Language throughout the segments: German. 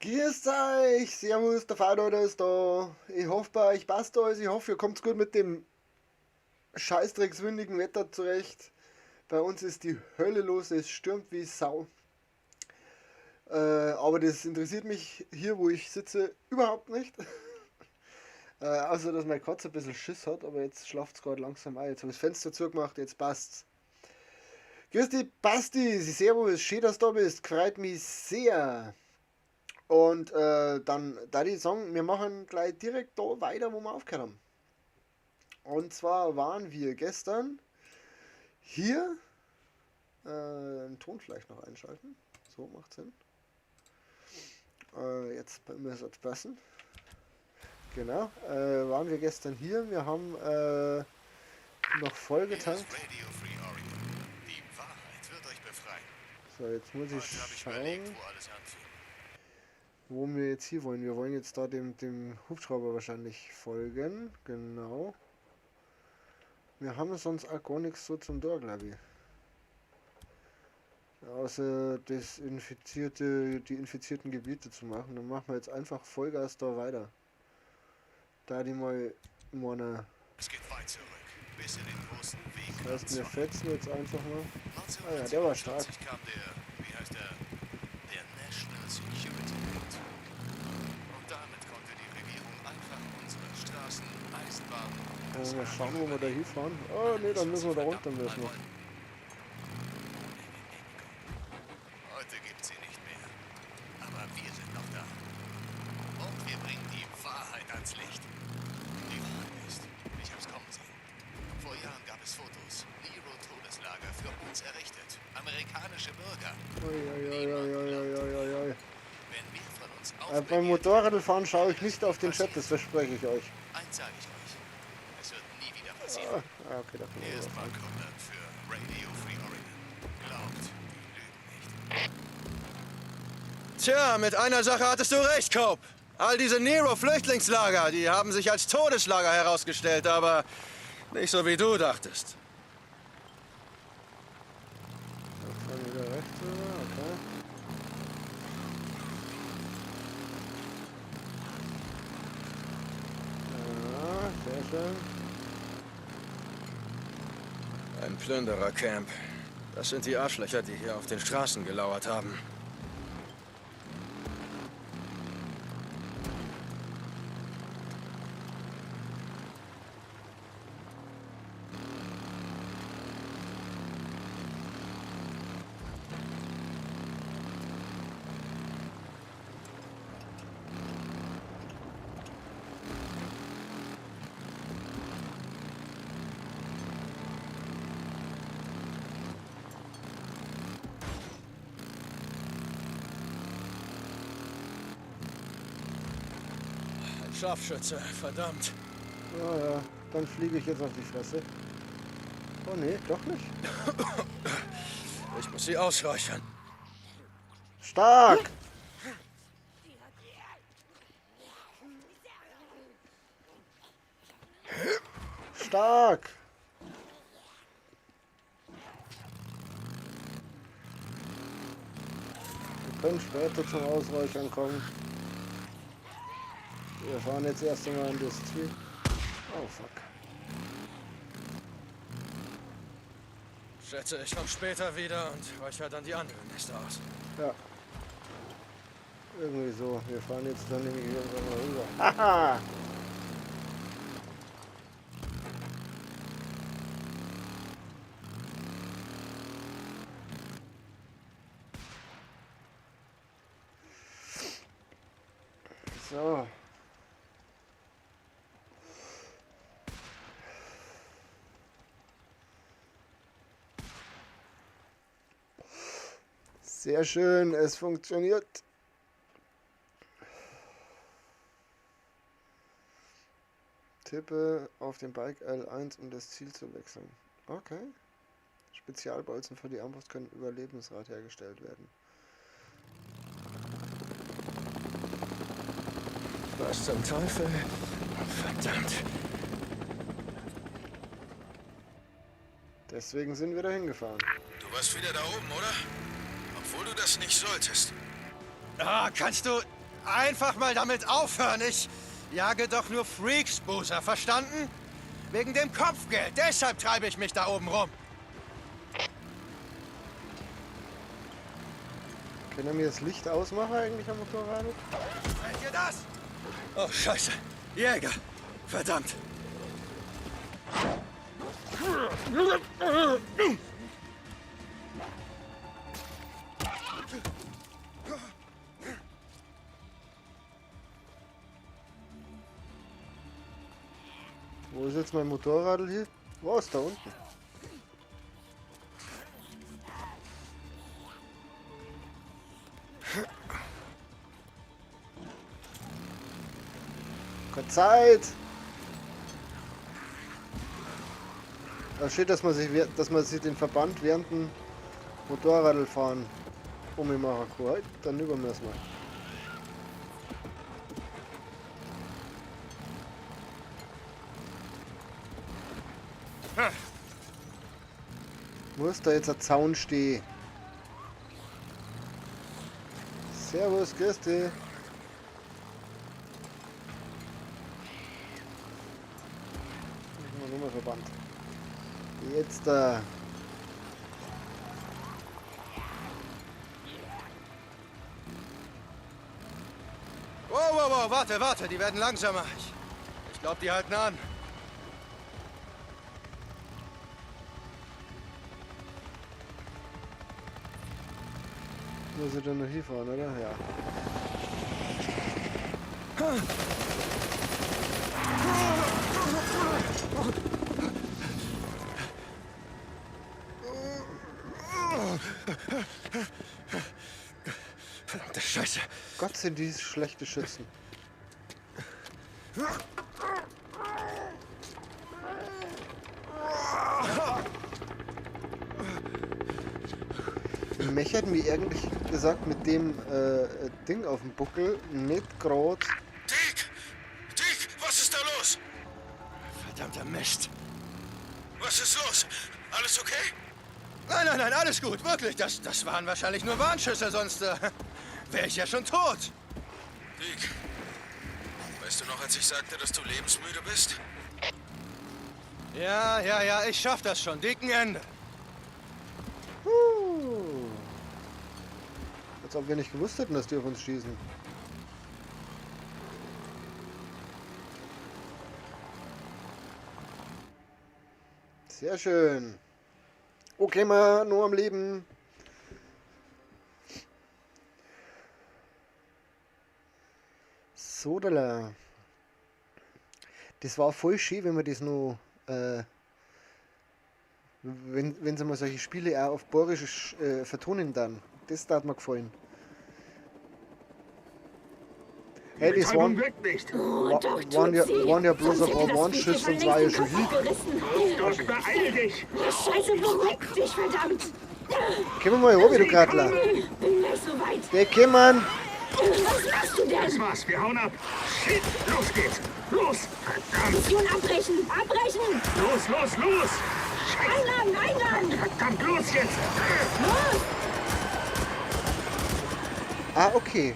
Grüßt euch, servus, der Vater ist da. Ich hoffe, bei euch passt alles. Ich hoffe, ihr kommt gut mit dem scheißdreckswindigen Wetter zurecht. Bei uns ist die Hölle los, es stürmt wie Sau. Aber das interessiert mich hier, wo ich sitze, überhaupt nicht. Außer, dass meine Katze ein bisschen Schiss hat, aber jetzt schlaft es gerade langsam ein. Jetzt habe ich das Fenster zugemacht, jetzt passt's. Grüß dich, Basti, servus, schön, dass du da bist, freut mich sehr. Und dann da die sagen, wir machen gleich direkt da weiter, wo wir aufgehört haben. Und zwar waren wir gestern hier, den Ton vielleicht noch einschalten, so macht Sinn. Jetzt müssen es passen. Genau, waren wir gestern hier, wir haben noch voll getankt. So, jetzt muss ich schauen, wo wir jetzt hier wollen. Wir wollen jetzt da dem Hubschrauber wahrscheinlich folgen. Genau. Wir haben sonst auch gar nichts so zum Tor, glaube ich. Außer die infizierten Gebiete zu machen. Dann machen wir jetzt einfach Vollgas da weiter. Da die mal meine. Es geht weit zurück, bis in den großen Weg. Das heißt, wir fetzen jetzt einfach mal. Ah ja, der war stark. Kam der National Security Act. Und damit konnte die Regierung einfach unsere Straßen, Eisenbahnen... Mal schauen, wo wir da hinfahren. Oh ne, dann müssen wir da runter müssen. Heute gibt sie nicht mehr. Aber wir sind noch da. Und wir bringen die Wahrheit ans Licht. Die Wahrheit ist, ich hab's kommen sehen. Vor Jahren gab es Fotos. Nero-Todeslager für uns errichtet. Amerikanische Bürger. Ui. Wenn wir von uns Beim Motorradfahren schaue ich nicht auf den Chat, das verspreche ich euch. Eins sage ich euch. Es wird nie wieder passieren. Okay, da können Hier wir ist was Mark Conrad für Radio Free Oregon. Glaubt, die lügen nicht. Tja, mit einer Sache hattest du recht, Cope. All diese Nero-Flüchtlingslager, die haben sich als Todeslager herausgestellt, aber nicht so wie du dachtest. Dann wieder rechts rüber, okay. Ja, sehr schön. Ein Plünderercamp. Das sind die Arschlöcher, die hier auf den Straßen gelauert haben. Scharfschütze, verdammt. Ja, dann fliege ich jetzt auf die Fresse. Oh ne, doch nicht. Ich muss sie ausräuchern. Stark! Stark! Wir können später zum Ausräuchern kommen. Wir fahren jetzt erst einmal an das Ziel. Oh fuck. Schätze, ich komme später wieder und räuchere dann die anderen Nester aus. Ja. Irgendwie so. Wir fahren jetzt dann nämlich irgendwann mal rüber. Haha! So. Sehr schön, es funktioniert. Tippe auf den Bike L1, um das Ziel zu wechseln. Okay. Spezialbolzen für die Armbrust können über Lebensrad hergestellt werden. Was zum Teufel? Verdammt. Deswegen sind wir da hingefahren. Du warst wieder da oben, oder? Obwohl du das nicht solltest. Ah, kannst du... einfach mal damit aufhören. Ich jage doch nur Freaks, Boozer, verstanden? Wegen dem Kopfgeld. Deshalb treibe ich mich da oben rum. Können wir das Licht ausmachen eigentlich am Motorrad? Seht ihr das? Oh, Scheiße. Jäger. Verdammt. Wo ist jetzt mein Motorrad hier? Wo ist da unten? Keine Zeit! Da steht, dass man sich den Verband während dem Motorradfahren ummachen kann. Halt, dann über müssen wir. Muss da jetzt ein Zaun stehen? Servus, grüß dich. Nummerverband. Jetzt da. Wow, warte, die werden langsamer. Ich glaube, die halten an. Muss ich dann noch hinfahren, oder? Ja. Verdammte Scheiße. Gott, sind die schlechte Schützen. Mich hätten wir eigentlich gesagt, mit dem Ding auf dem Buckel nicht gerade. Dick, was ist da los? Verdammter Mist. Was ist los? Alles okay? Nein, alles gut, wirklich. Das waren wahrscheinlich nur Warnschüsse, sonst wäre ich ja schon tot. Dick, weißt du noch, als ich sagte, dass du lebensmüde bist? Ja, ich schaff das schon. Dicken Ende. Als ob wir nicht gewusst hätten, dass die auf uns schießen. Sehr schön. Okay, mal nur am Leben. So, da. Das war voll schön, wenn wir das noch, wenn sie mal solche Spiele auch auf Borisch vertonen dann. Das hat mir gefallen. Hey, das waren ja bloß ein paar Warnschüsse und war ja schon hin. Beeil dich! Scheiße, beruhig dich, verdammt! Komm mal hoch, du Gradler. Bin gleich so weit. Der Kimmern. Was machst du denn? Das war's, wir hauen ab! Shit, los geht's! Los! Verdammt! Mission abbrechen! Abbrechen! Los! Einladen! Verdammt, los jetzt! Los! Ah, okay.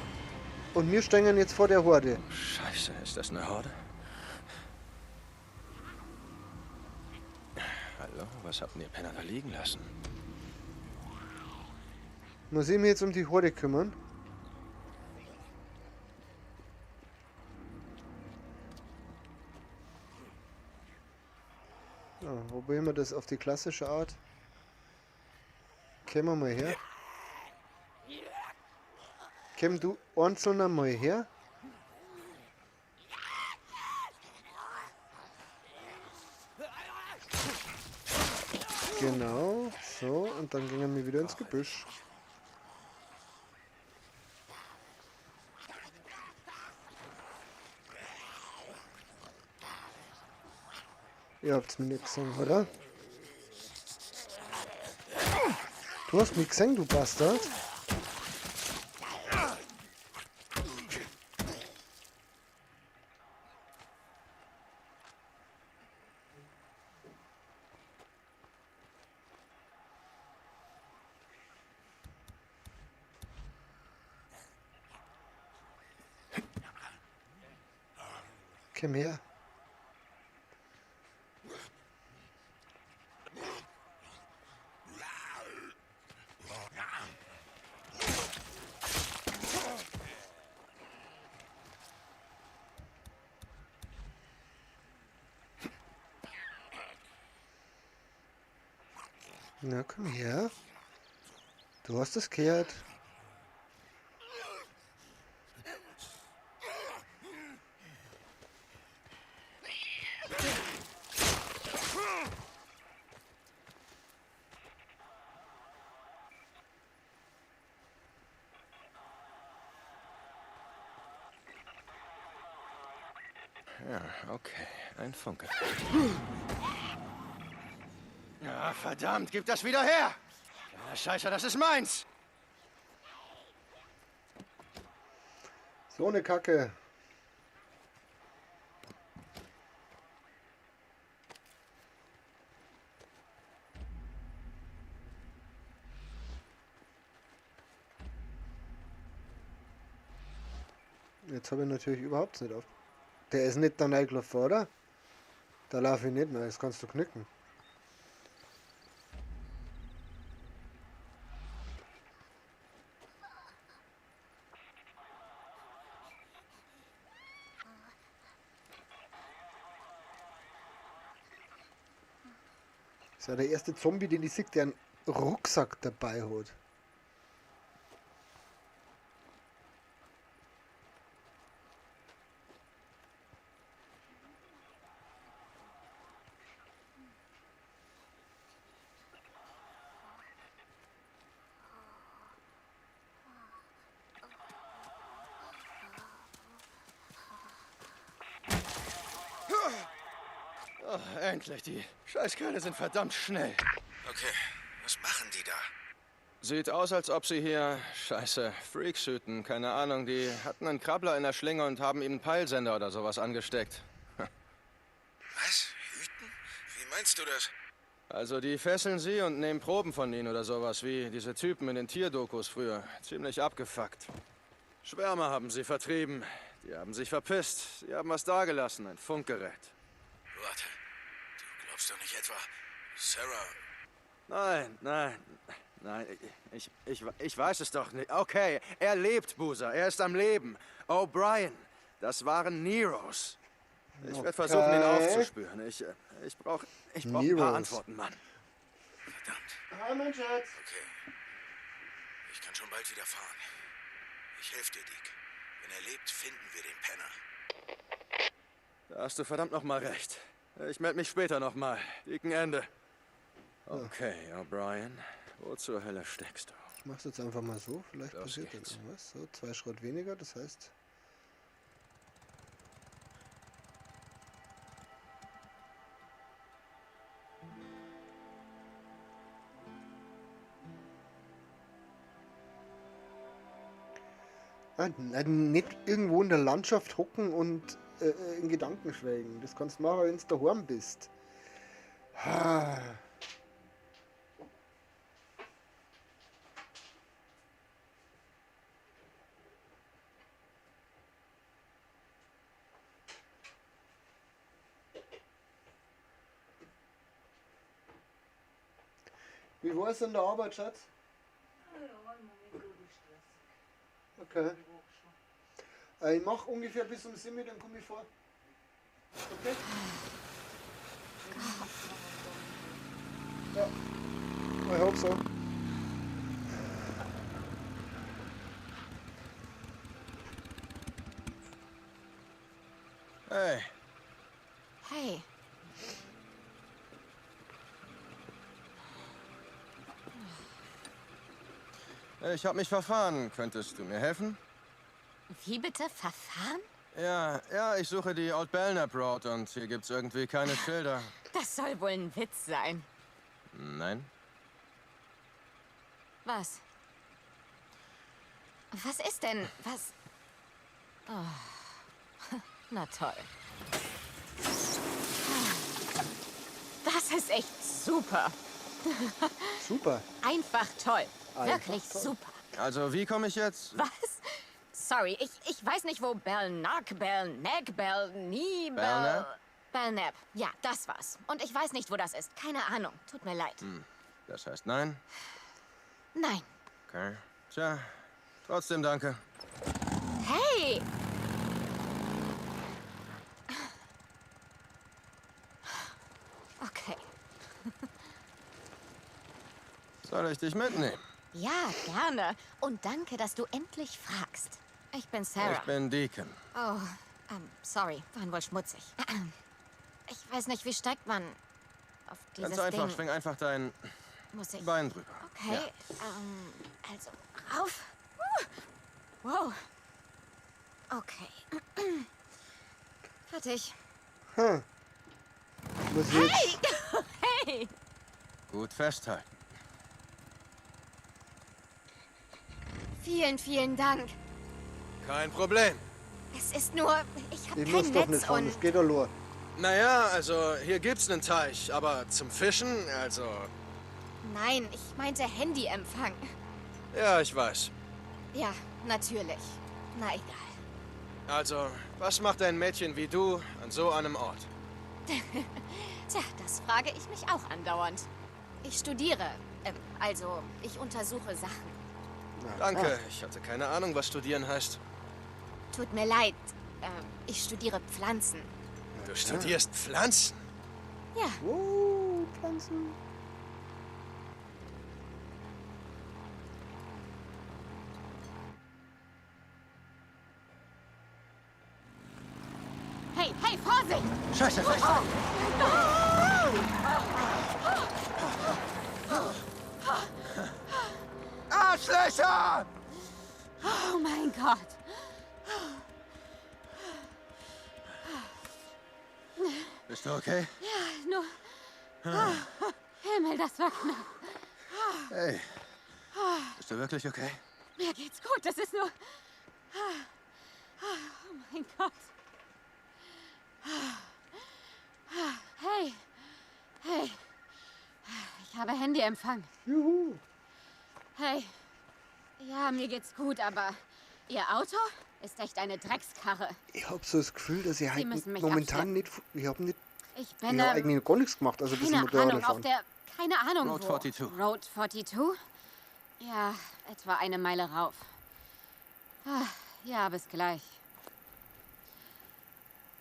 Und wir stehen jetzt vor der Horde. Scheiße, ist das eine Horde? Hallo, was habt ihr Penner da liegen lassen? Muss ich mich jetzt um die Horde kümmern? Ja, wo bringen wir das auf die klassische Art? Kommen wir mal her. Komm du einzelner mal her. Genau, so, und dann gehen wir wieder ins Gebüsch. Ihr habt's mir nicht gesehen, oder? Du hast mich gesehen, du Bastard. Komm her. Na, komm her. Du hast es gehört. Ja, okay. Ein Funke. Ja, verdammt, gib das wieder her! Ja, Scheiße, das ist meins! So eine Kacke. Jetzt habe ich natürlich überhaupt nicht auf. Der ist nicht da reingelaufen, oder? Da laufe ich nicht mehr, das kannst du knicken. Das ist ja der erste Zombie, den ich sehe, der einen Rucksack dabei hat. Oh, endlich, die Scheißkerle sind verdammt schnell. Okay, was machen die da? Sieht aus, als ob sie hier, scheiße, Freaks hüten. Keine Ahnung, die hatten einen Krabbler in der Schlinge und haben ihm einen Peilsender oder sowas angesteckt. Was? Hüten? Wie meinst du das? Also die fesseln sie und nehmen Proben von ihnen oder sowas, wie diese Typen in den Tierdokus früher. Ziemlich abgefuckt. Schwärme haben sie vertrieben. Die haben sich verpisst. Sie haben was dagelassen, ein Funkgerät. Warte, du glaubst doch nicht etwa, Sarah... Nein, ich weiß es doch nicht. Okay, er lebt, Boozer, er ist am Leben. O'Brien, das waren Neros. Ich werde versuchen, ihn aufzuspüren. Ich brauch ein paar Antworten, Mann. Verdammt. Hi, mein Schatz. Okay. Ich kann schon bald wieder fahren. Ich helfe dir, Dick. Wenn er lebt, finden wir den Penner. Da hast du verdammt noch mal recht. Ich melde mich später noch mal. Dicken Ende. Okay, O'Brien. Wo zur Hölle steckst du? Ich mach's jetzt einfach mal so, vielleicht Los passiert dann geht's. irgendwas. So, 2 Schritt weniger, das heißt... Nicht irgendwo in der Landschaft hocken und in Gedanken schwelgen. Das kannst du machen, wenn du daheim bist. Ah. Wie war es in der Arbeit, Schatz? Okay. Ich mache ungefähr bis um 7, dann komme ich vor. Okay? Ja. Ich hoffe so. Hey, Hey, ich habe mich verfahren. Könntest du mir helfen? wie bitte? Verfahren? Ja, ich suche die Old Belknap Road und hier gibt's irgendwie keine Schilder. Das soll wohl ein Witz sein. Nein? Was? Was ist denn? Was? Oh. Na toll. Das ist echt super. Super. Einfach toll. Einfach Wirklich toll. super. Also, wie komme ich jetzt? Was? sorry. Ich weiß nicht, wo Belknap. Belknap. Ja, das war's. Und ich weiß nicht, wo das ist. Keine Ahnung. Tut mir leid. Das heißt nein? Nein. Okay. Tja, trotzdem danke. Hey! Okay. Soll ich dich mitnehmen? Ja, gerne. Und danke, dass du endlich fragst. Ich bin Sarah. Ich bin Deacon. Oh, sorry. War wohl schmutzig. Ich weiß nicht, wie steigt man auf dieses Ganz einfach, Ding? schwing einfach dein Muss ich... Bein drüber. Okay, also rauf. Wow. Okay. Fertig. Hm. Muss ich jetzt... Hey! Gut festhalten. Vielen, vielen Dank. Kein Problem. Es ist nur, ich habe Ich kein muss doch Netz nicht fahren, und... das geht doch nur. Naja, also hier gibt's einen Teich, aber zum Fischen, also... Nein, ich meinte Handyempfang. Ja, ich weiß. Ja, natürlich. Na egal. Also, was macht ein Mädchen wie du an so einem Ort? Tja, das frage ich mich auch andauernd. Ich studiere. Also, ich untersuche Sachen. Danke, ich hatte keine Ahnung, was studieren heißt. Tut mir leid. Ich studiere Pflanzen. Du studierst Pflanzen? Ja, Oh, Pflanzen. hey, Vorsicht! Scheiße, scheiße. Arschlöcher! Oh mein Gott. Bist du okay? Nur... Himmel, das war knapp. Hey. Bist du wirklich okay? Mir geht's gut, das ist nur... Oh mein Gott. Hey. Hey. Ich habe Handyempfang. Juhu. Hey. Ja, mir geht's gut, aber Ihr Auto ist echt eine Dreckskarre. Ich hab so das Gefühl, dass ich halt müssen mich momentan abschleppen. nicht... Ich hab nicht... Ich Ich bin hab eigentlich gar nichts gemacht, also ein bisschen keine Motorrad Ahnung, auf fahren. der... Keine Ahnung Road wo. 42. Road 42? Ja, etwa eine Meile rauf. Ja, bis gleich.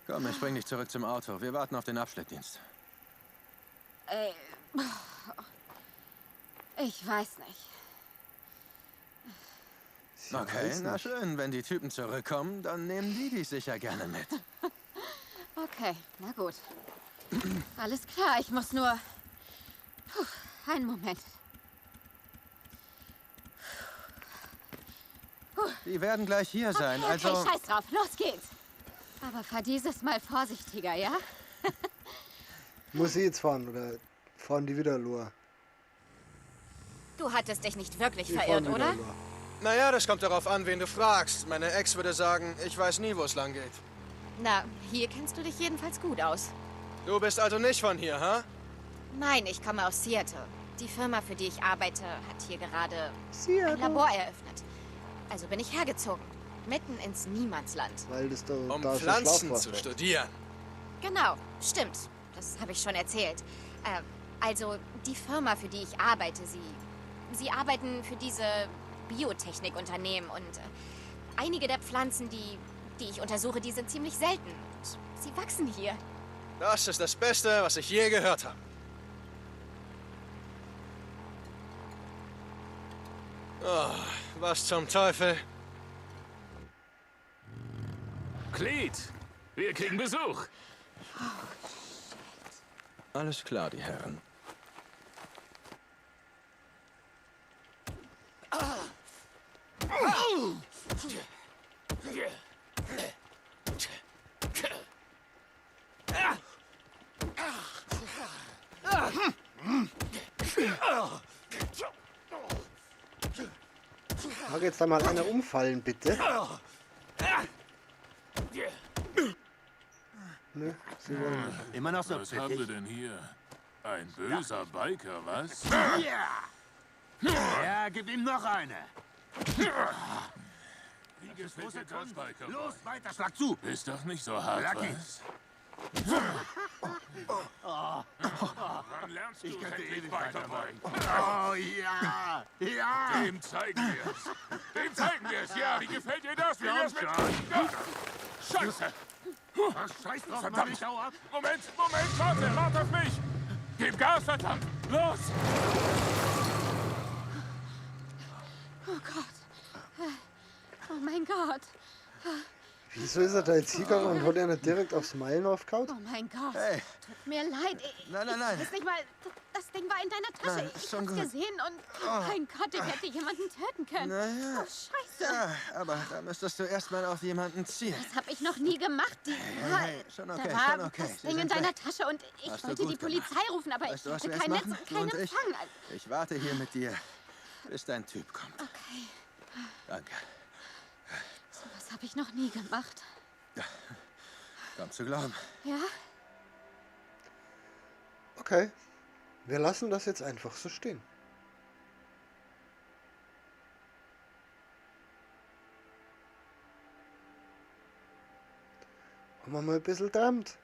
Komm, ich bring dich zurück zum Auto. Wir warten auf den Abschleppdienst. Ich weiß nicht. Okay, weiß na nicht. schön. Wenn die Typen zurückkommen, dann nehmen die dich sicher gerne mit. Okay, na gut. Alles klar, ich muss nur... einen Moment. Die werden gleich hier sein, Okay, also... scheiß drauf, los geht's. Aber fahr dieses Mal vorsichtiger, ja? Muss ich jetzt fahren oder fahren die wieder nur? Du hattest dich nicht wirklich Die verirrt, fahren wieder oder? nur. Naja, das kommt darauf an, wen du fragst. Meine Ex würde sagen, ich weiß nie, wo es lang geht. Na, hier kennst du dich jedenfalls gut aus. Du bist also nicht von hier, ha? Nein, ich komme aus Seattle. Die Firma, für die ich arbeite, hat hier gerade ein Seattle. Labor eröffnet. Also bin ich hergezogen. Mitten ins Niemandsland. Weil das da, Um da so Pflanzen Schlafwasser zu ist. studieren. Genau, stimmt. Das habe ich schon erzählt. Also, die Firma, für die ich arbeite, sie arbeiten für diese Biotechnikunternehmen und einige der Pflanzen, die ich untersuche, die sind ziemlich selten. Und sie wachsen hier. Das ist das Beste, was ich je gehört habe. Oh, was zum Teufel? Cleet, wir kriegen Besuch. Alles klar, die Herren. Mag jetzt da mal einer umfallen, bitte? Nö, sie wollen nicht. Immer noch so Was haben wir denn hier? Ein böser Biker, was? Ja, gib ihm noch eine. Wie gefällt dir das, Biker? Los, weiter, schlag zu! Ist doch nicht so hart, Lucky. was? Wann lernst du endlich weiterbeugen? Oh ja! Ja! Dem zeigen wir es. Dem zeigen wir es, ja. Wie gefällt dir das? Wie wär's mit... Scheiße! Was scheiß drauf, Mann, Verdammt. ich hau ab! Moment, warte auf mich! Gib Gas, verdammt! Los! Oh Gott. Oh mein Gott. Wieso ist er da jetzt hingegangen und hat er nicht direkt aufs Meilen aufgehauen? Oh mein Gott. Hey. Tut mir leid. Nein. Ich weiß nicht mal, das Ding war in deiner Tasche. Nein, Ich schon hab's gut. gesehen und mein Gott, ich hätte jemanden töten können. Naja. Oh, Scheiße. Ja, aber da müsstest du erstmal auf jemanden zielen. Das habe ich noch nie gemacht. Hey, schon okay, da war schon okay. das Sie Ding in sind deiner weg. Tasche und ich Hast du wollte die gut gemacht. Polizei rufen, aber Weißt du, ich was hatte wir kein jetzt Netz machen? und Du keinen und ich? Empfang. Ich warte hier mit dir, bis dein Typ kommt. Okay, Danke. sowas habe ich noch nie gemacht. Kaum zu glauben. Ja? Okay, wir lassen das jetzt einfach so stehen. Haben wir mal ein bisschen trampt?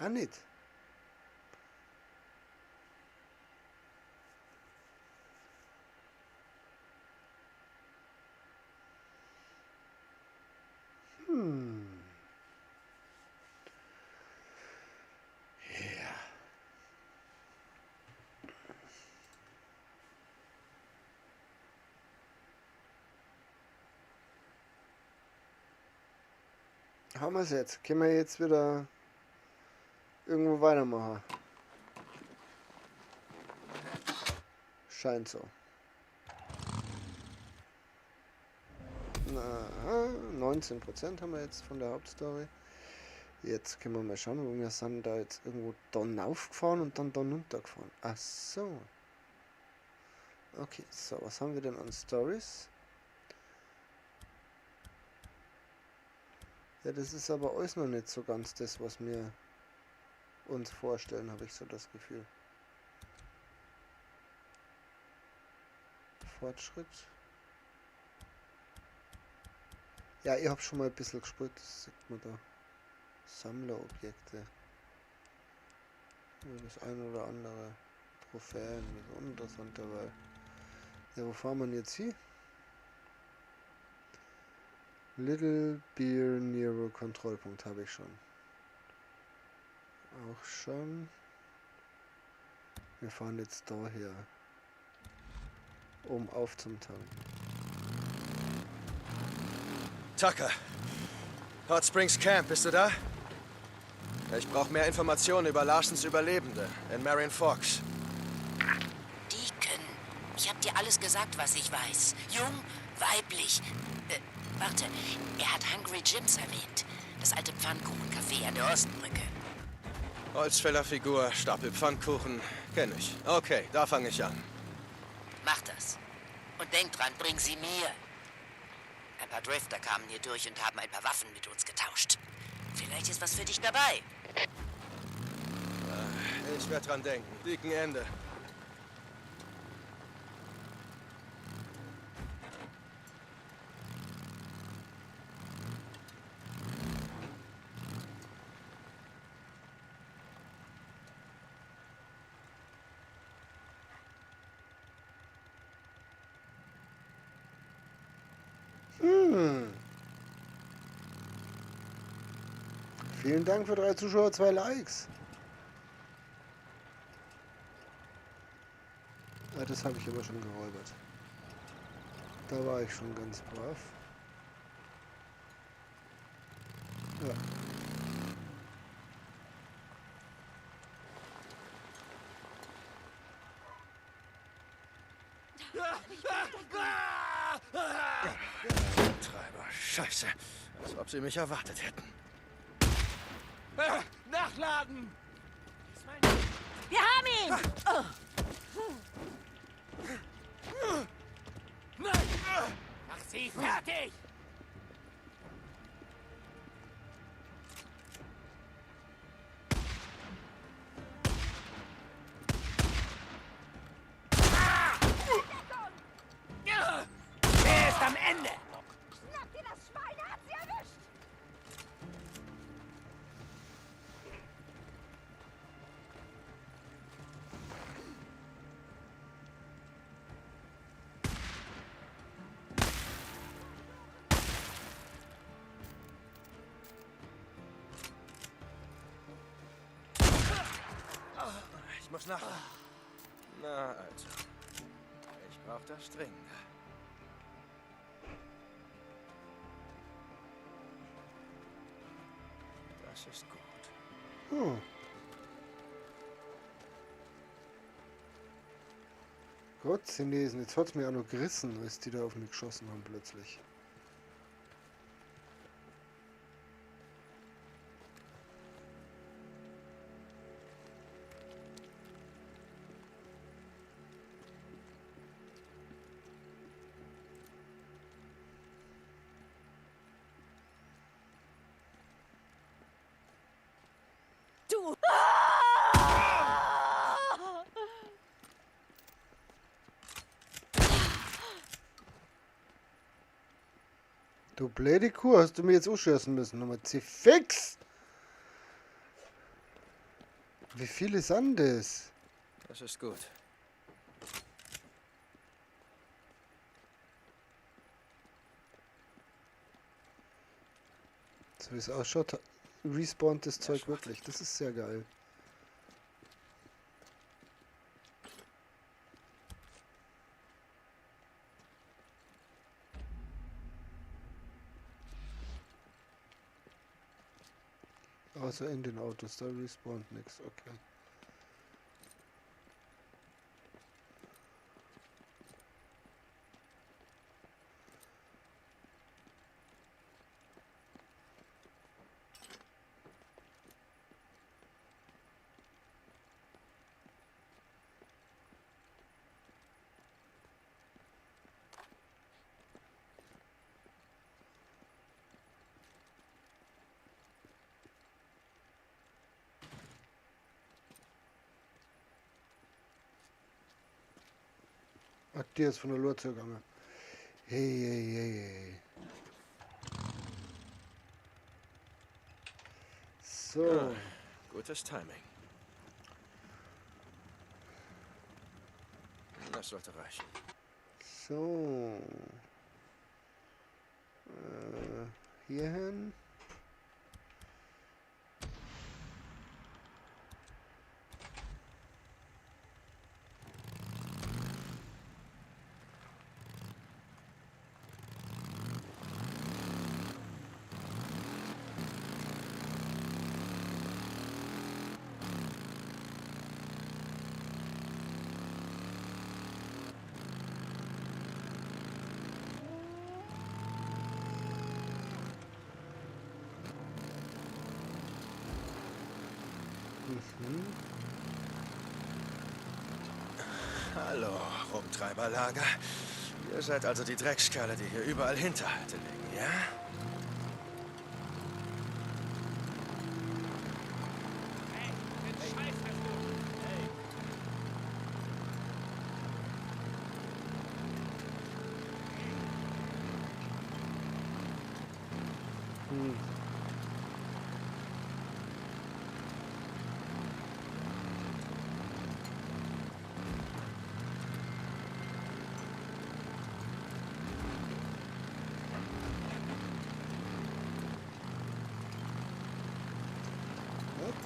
Auch nicht. Ja. Haben wir es jetzt? Können wir jetzt wieder irgendwo weitermachen? Scheint so. Na, 19% haben wir jetzt von der Hauptstory. Jetzt können wir mal schauen, wo wir sind da jetzt irgendwo dann aufgefahren und dann runtergefahren. Ach so. Okay, so, was haben wir denn an Stories? Ja, das ist aber alles noch nicht so ganz das, was wir uns vorstellen, habe ich so das Gefühl. Fortschritt. Ja, ich habe schon mal ein bisschen gespielt, das sieht man da. Sammlerobjekte. Das ein oder andere Trophäen, das ist uninteressant dabei. Ja, wo fahren wir denn jetzt hin? Little Beer Nero Kontrollpunkt habe ich schon. Auch schon. Wir fahren jetzt daher. Um aufzumtanken. Tucker. Hot Springs Camp, bist du da? Ich brauche mehr Informationen über Larsens Überlebende in Marion Forks. Deacon, ich habe dir alles gesagt, was ich weiß. Jung, weiblich. Warte, er hat Hungry Jims erwähnt. Das alte Pfannkuchencafé an der Ostbrücke. Holzfällerfigur, Stapel Pfannkuchen. Kenn ich. Okay, da fange ich an. Mach das. Und denk dran, bring sie mir. Ein paar Drifter kamen hier durch und haben ein paar Waffen mit uns getauscht. Vielleicht ist was für dich dabei. Ich werde dran denken. Dicken Ende. Vielen Dank für 3 Zuschauer, 2 Likes. Ah, das habe ich aber schon geräubert. Da war ich schon ganz brav. Ja. Treiber, Scheiße. Als ob sie mich erwartet hätten. Nachladen! Wir haben ihn! Mach sie fertig! Er ist am Ende! Schnapp dir das nach. Na also. Ich brauch das dringend. Das ist gut. Hm. Gott, Chinesen, jetzt hat's mir auch noch gerissen, als die da auf mich geschossen haben plötzlich. Du! Du blöde Kuh, hast du mir jetzt ausschießen müssen. Nochmal fix! Wie viele sind das? Das ist gut. So wie es ausschaut, respawnt das Zeug wirklich. Das ist sehr geil. Außer in den Autos, da respawnt nichts. Okay. Ach, der ist von der Lore zugegangen. Hey, hey, hey, hey. So. Gutes Timing. Das sollte reichen. So. Hier hin. Hallo, Rumtreiberlager. Ihr seid also die Dreckskerle, die hier überall Hinterhalte legen, ja?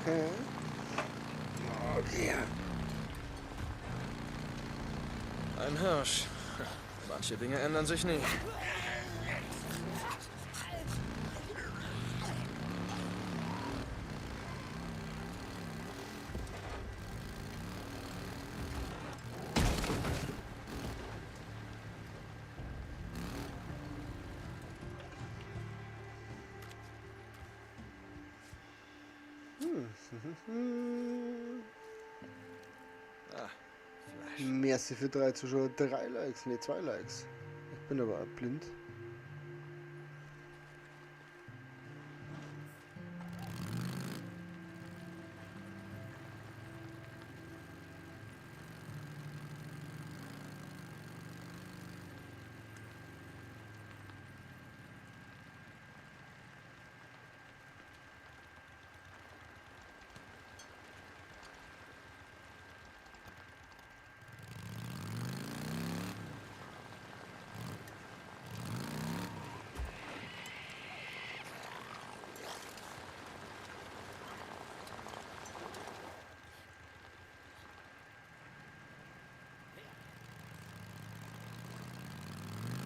Okay. Okay. Ein Hirsch. Manche Dinge ändern sich nie. Ah, Fleisch. Merci für 3 Zuschauer, 3 Likes, ne 2 Likes. Ich bin aber blind.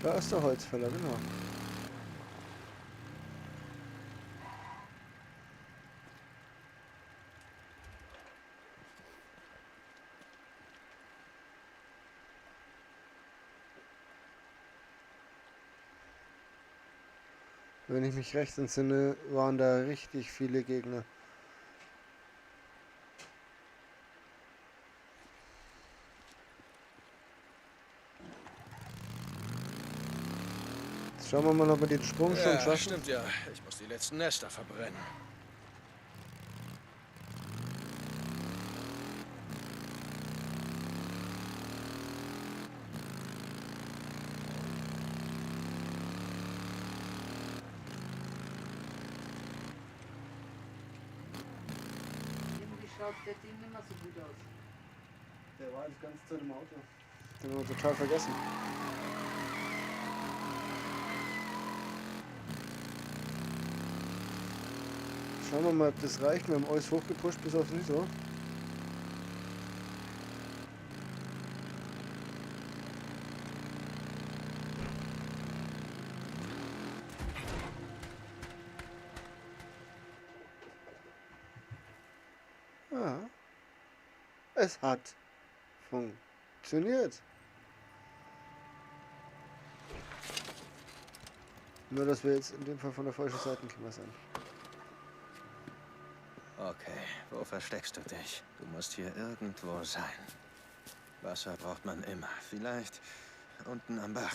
Da ist der Holzfäller, genau. Wenn ich mich recht entsinne, waren da richtig viele Gegner. Jetzt schauen wir mal, ob wir den Sprung schon Ja, schaffen. stimmt ja. Ich muss die letzten Nester verbrennen. Irgendwie schaut das Ding nicht mehr so gut aus. Der war jetzt ganz Zeit im Auto. Den haben wir total vergessen. Schauen wir mal, ob das reicht. Wir haben alles hochgepusht bis aufs Niso. Ja. Es hat funktioniert. Nur, dass wir jetzt in dem Fall von der falschen Seite gekommen sind. Okay, wo versteckst du dich? Du musst hier irgendwo sein. Wasser braucht man immer. Vielleicht unten am Bach.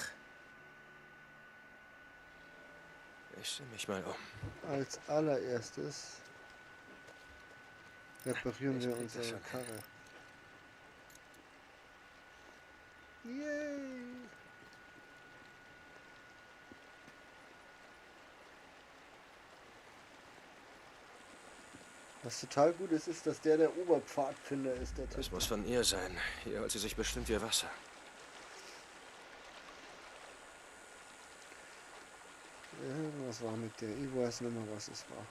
Ich sehe mich mal um. Als allererstes reparieren wir krieg das unsere schon. Karre. Yay! Was total gut ist, ist, dass der Oberpfadfinder ist, der Das Typ. muss von ihr sein. Hier holt sie sich bestimmt ihr Wasser. Irgendwas war mit der. Ich weiß nicht mehr, was es war.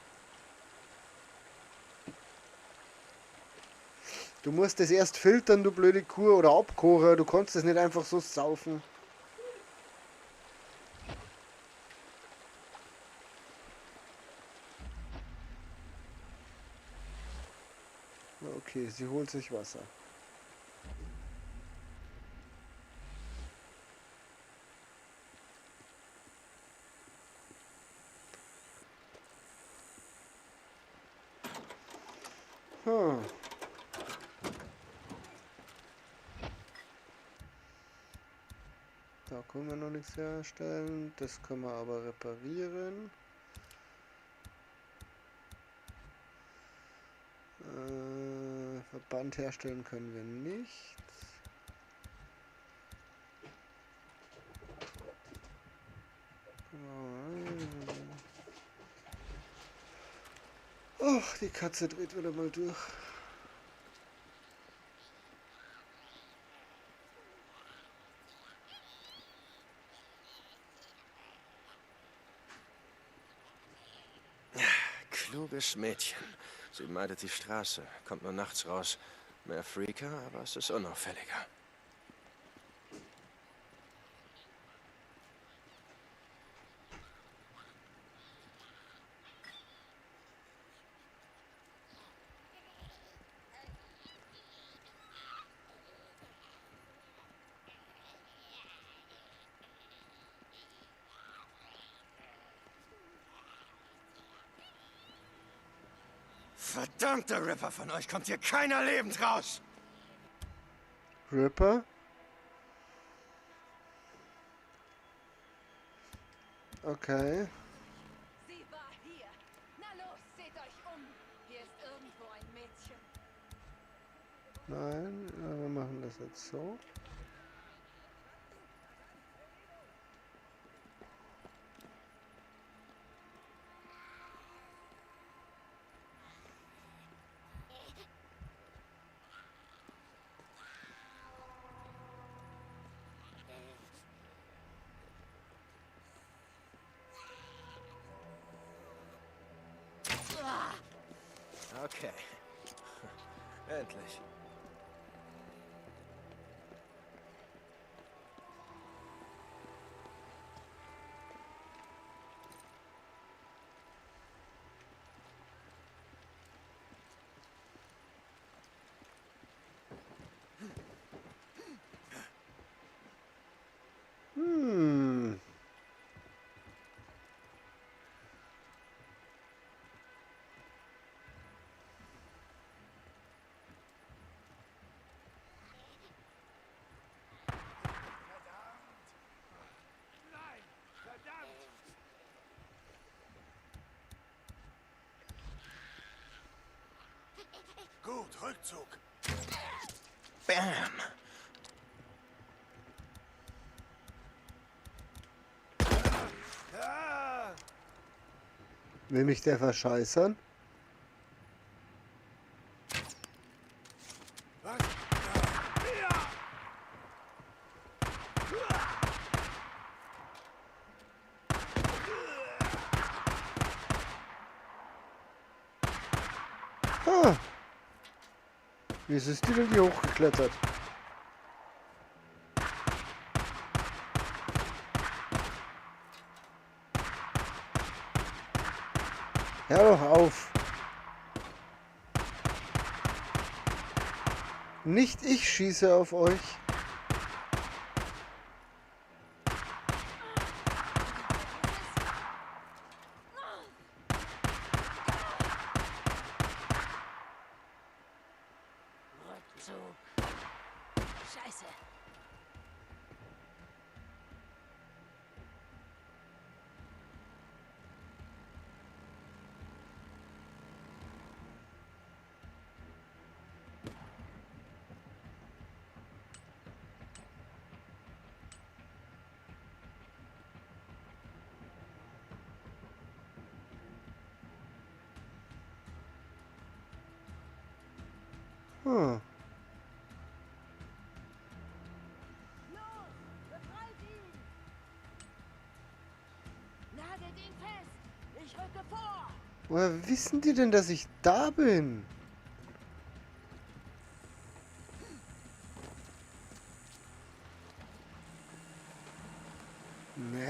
Du musst das erst filtern, du blöde Kuh, oder abkochen. Du kannst es nicht einfach so saufen. Okay, sie holt sich Wasser. Hm. Da können wir noch nichts herstellen. Das können wir aber reparieren. Verband herstellen können wir nicht. Ach, die Katze dreht wieder mal durch. Kluges Mädchen. Sie meidet die Straße, kommt nur nachts raus. Mehr Freaker, aber es ist unauffälliger. Verdammter Ripper, von euch kommt hier keiner lebend raus! Ripper? Okay. Sie war hier. Na los, seht euch um. Hier ist irgendwo ein Mädchen. Nein, wir machen das jetzt so. Okay. Endlich. Rückzug. Bam. Will mich der verscheißern? Ah. Wie ist die denn hier hochgeklettert? Hör doch auf. Nicht ich schieße auf euch. Rückzug. Scheiße. Hm. Los, befreit ihn! Nagelt ihn fest! Ich rücke vor! Woher wissen die denn, dass ich da bin?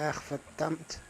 Ach, verdammt.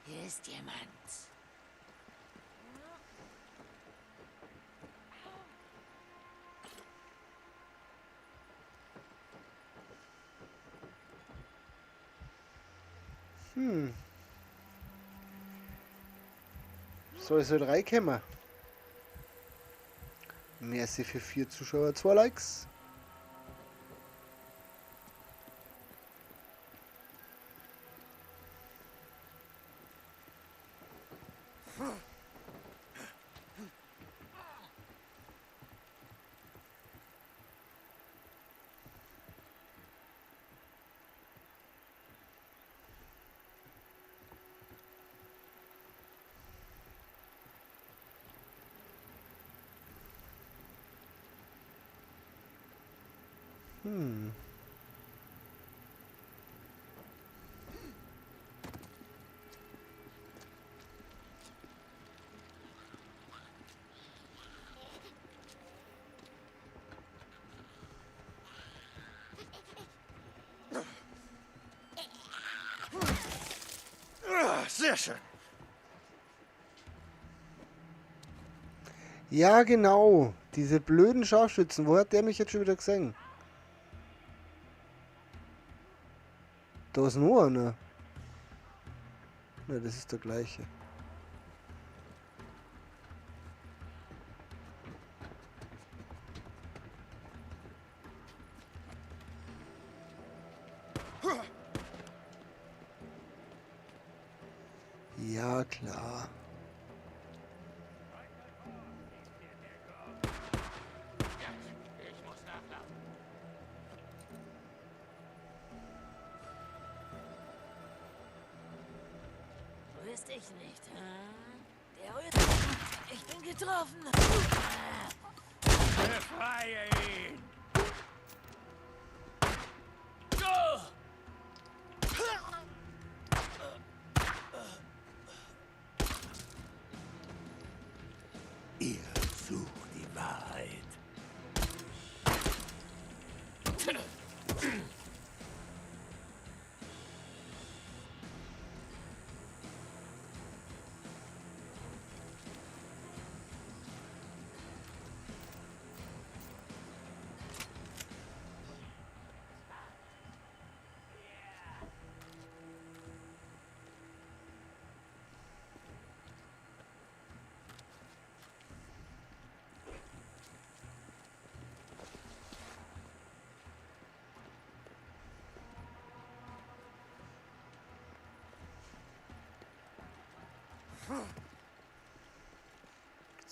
Hier ist jemand. Soll ich so 3 kämmer? Merci für 4 Zuschauer, 2 Likes. Sehr schön. Ja, genau. Diese blöden Scharfschützen. Wo hat der mich jetzt schon wieder gesehen? Da ist nur einer. Ne, das ist der gleiche. Ja, klar. Ich muss nachlaufen. Rührst dich nicht, Der rührt sich. Ich bin getroffen. Befreie ihn! Ihr sucht die Wahrheit.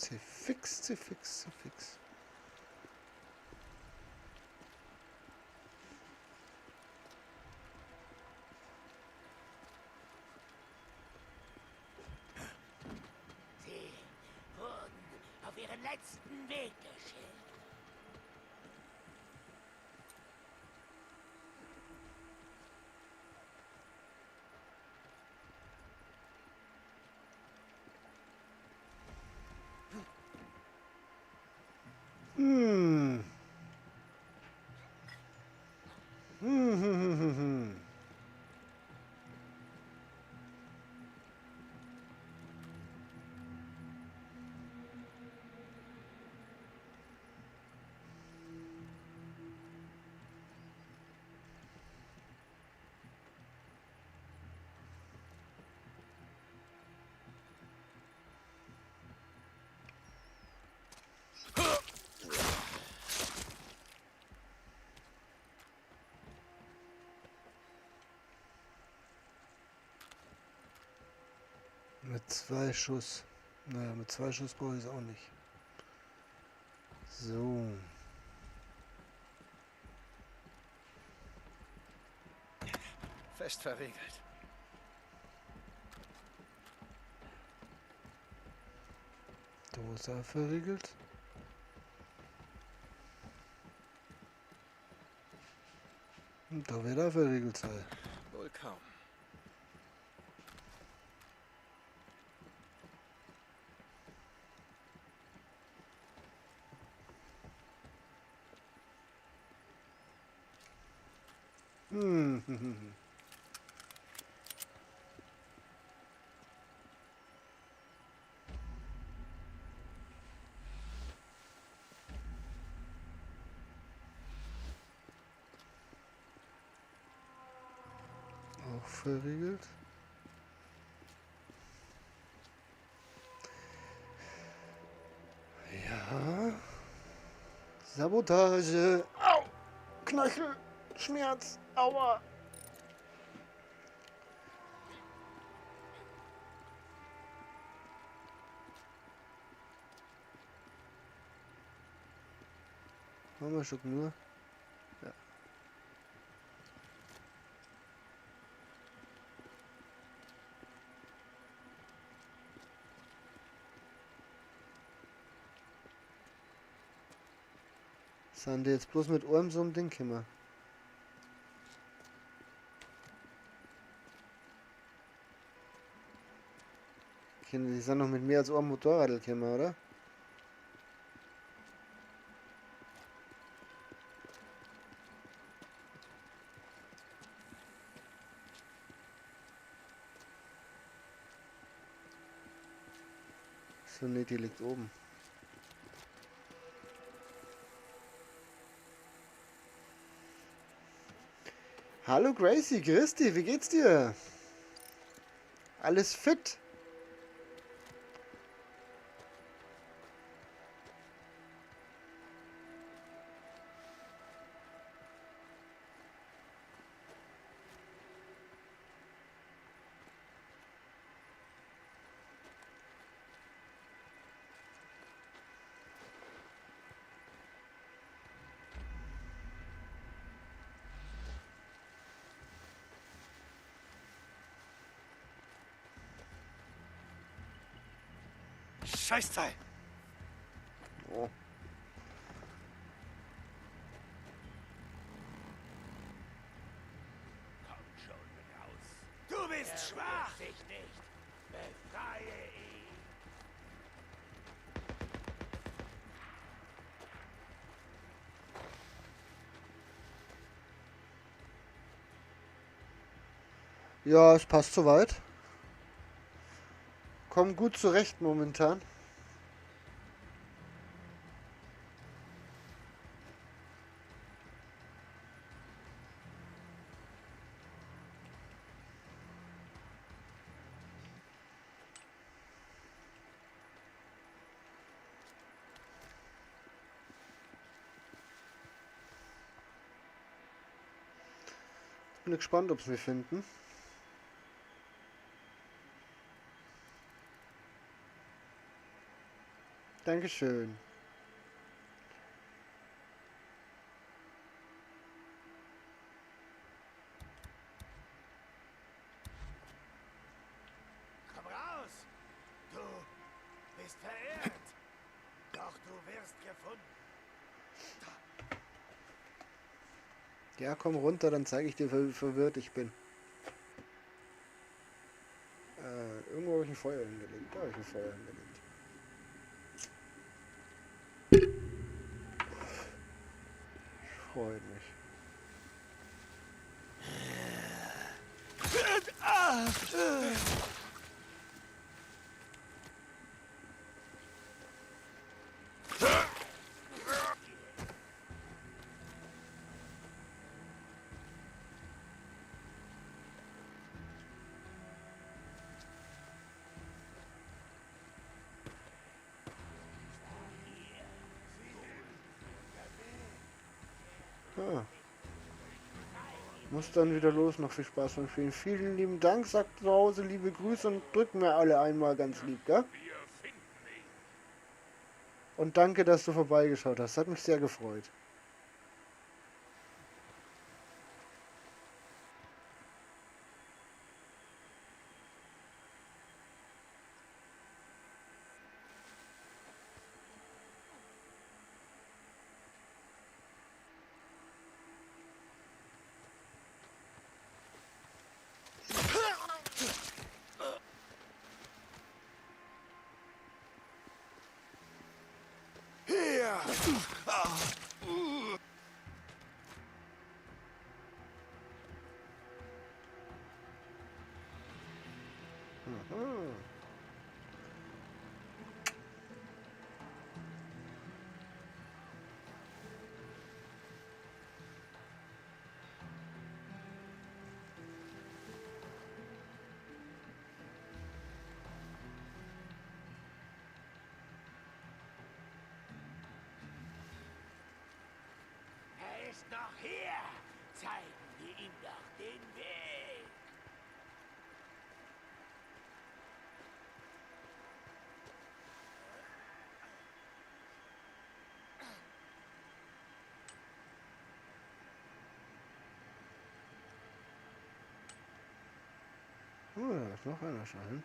Sie fix, sie fix, sie fix. Sie wurden auf ihren letzten Weg geschickt. Hm. Hm. Mit 2 Schuss. Naja, mit 2 Schuss brauche ich es auch nicht. So. Fest verriegelt. Da ist er verriegelt. Und da wird er verriegelt sein. Wohl kaum. Hm. Auch verriegelt. Ja. Sabotage. Au! Knöchel. Schmerz. Aua. Machen wir schon nur. Ja. Sind die jetzt bloß mit einem so einem Ding gekommen? Die sind noch mit mehr als einem Motorrad gekommen, oder? So, ne, die liegt oben. Hallo Gracie, grüß dich, wie geht's dir? Alles fit? Scheißteil! Oh. Komm schon raus. Du bist schwach! Sich nicht. Befreie ihn. Ja, es passt soweit. Komm gut zurecht momentan. Bin gespannt, ob wir finden. Dankeschön. Komm raus! Du bist verehrt! Doch du wirst gefunden! Ja, komm runter, dann zeige ich dir, wie verwirrt ich bin. Irgendwo habe ich ein Feuer hingelegt. Da habe ich ein Feuer hingelegt. Freut mich. Ah. Muss dann wieder los. Noch viel Spaß beim Spielen. Vielen lieben Dank, sagt zu Hause, liebe Grüße und drücken mir alle einmal ganz lieb, gell? Und danke, dass du vorbeigeschaut hast. Hat mich sehr gefreut. Aha. Er ist noch hier! Zeigen wir ihm doch den Weg! Oh, da ist noch einer Schein.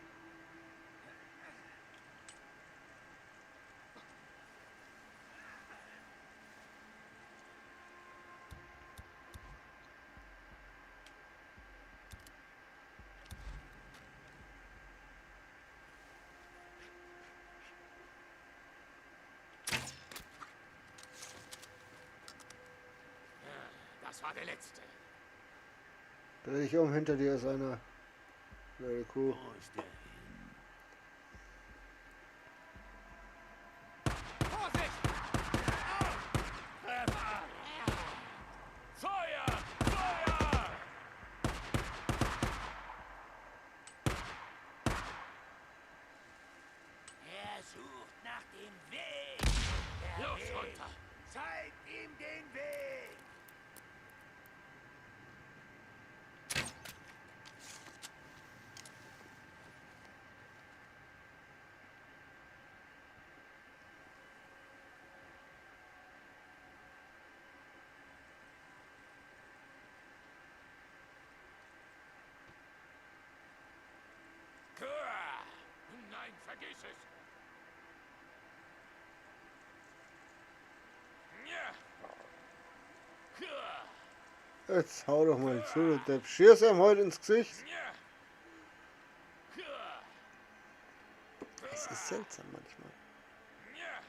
Das war der letzte. Dreh dich um, hinter dir ist einer. Blöde Kuh. Wo ist der hin? Vorsicht! Treffer! Feuer! Feuer! Er sucht nach dem Weg! Der Los, Weg. runter! Zeigt ihm den Weg! Kua! Nein, vergiss es! Ja! Kua! Jetzt hau doch mal zu, du Depp. Schier's ihm heute ins Gesicht. Ja! Kua! Das ist seltsam manchmal. Ja!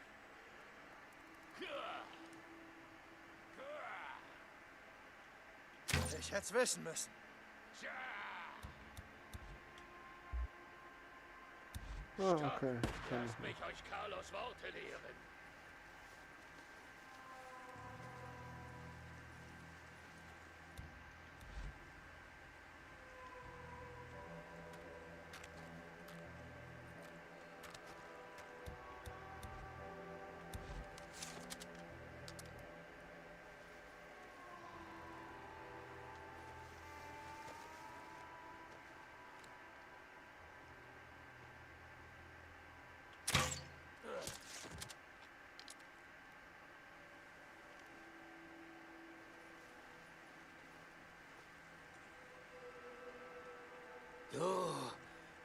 Kua! Ich hätte es wissen müssen. Tja! Ah, okay. Kann Lasst mich euch Carlos Worte lehren.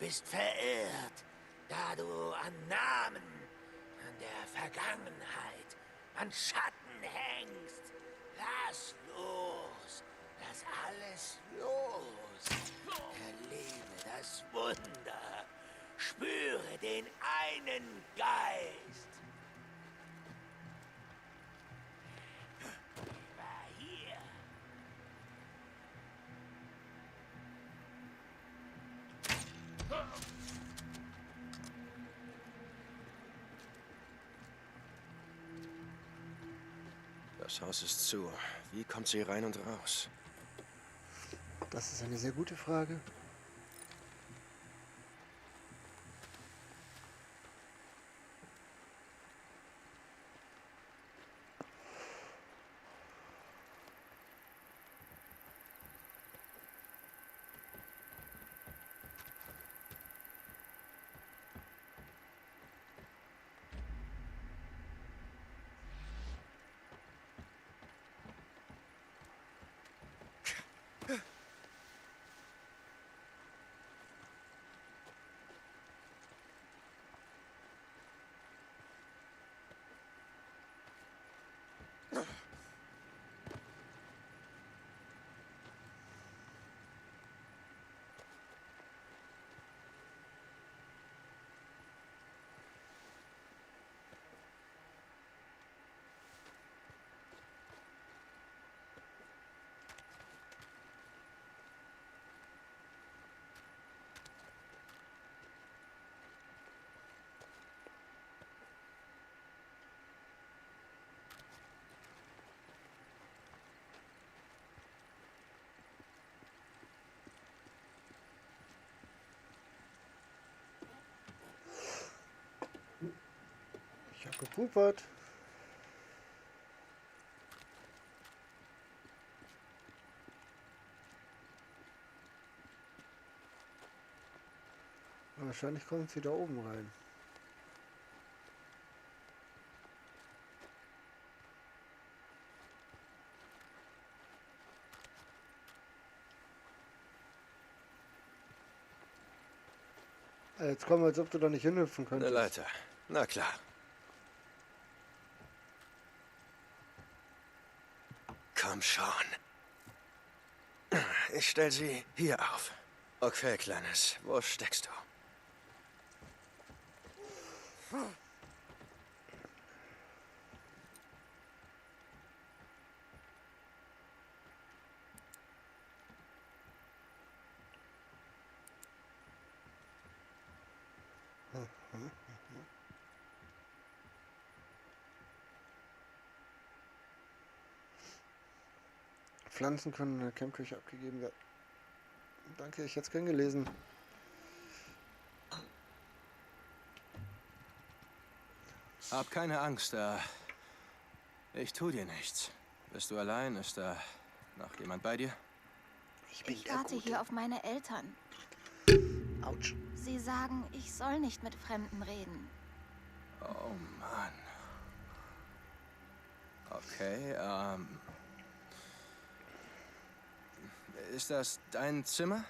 bist verirrt, da du an Namen, an der Vergangenheit, an Schatten hängst. Lass los. Lass alles los. Erlebe das Wunder. Spüre den einen Geist. War hier. Das Haus ist zu. Wie kommt sie rein und raus? Das ist eine sehr gute Frage. Ich habe gepupert. Wahrscheinlich kommt sie da oben rein. Jetzt komm, als ob du da nicht hinhüpfen Eine könntest. Leiter. Na klar. Komm schon. Ich stell sie hier auf. Okay, Kleines. Wo steckst du? Pflanzen können in der Campküche abgegeben werden. Danke, ich hätte es gern gelesen. Hab keine Angst, ich tu dir nichts. Bist du allein? Ist da noch jemand bei dir? Ich bin Ich der warte Gute. hier auf meine Eltern. Autsch. Sie sagen, ich soll nicht mit Fremden reden. Oh Mann. Okay, ist das dein Zimmer?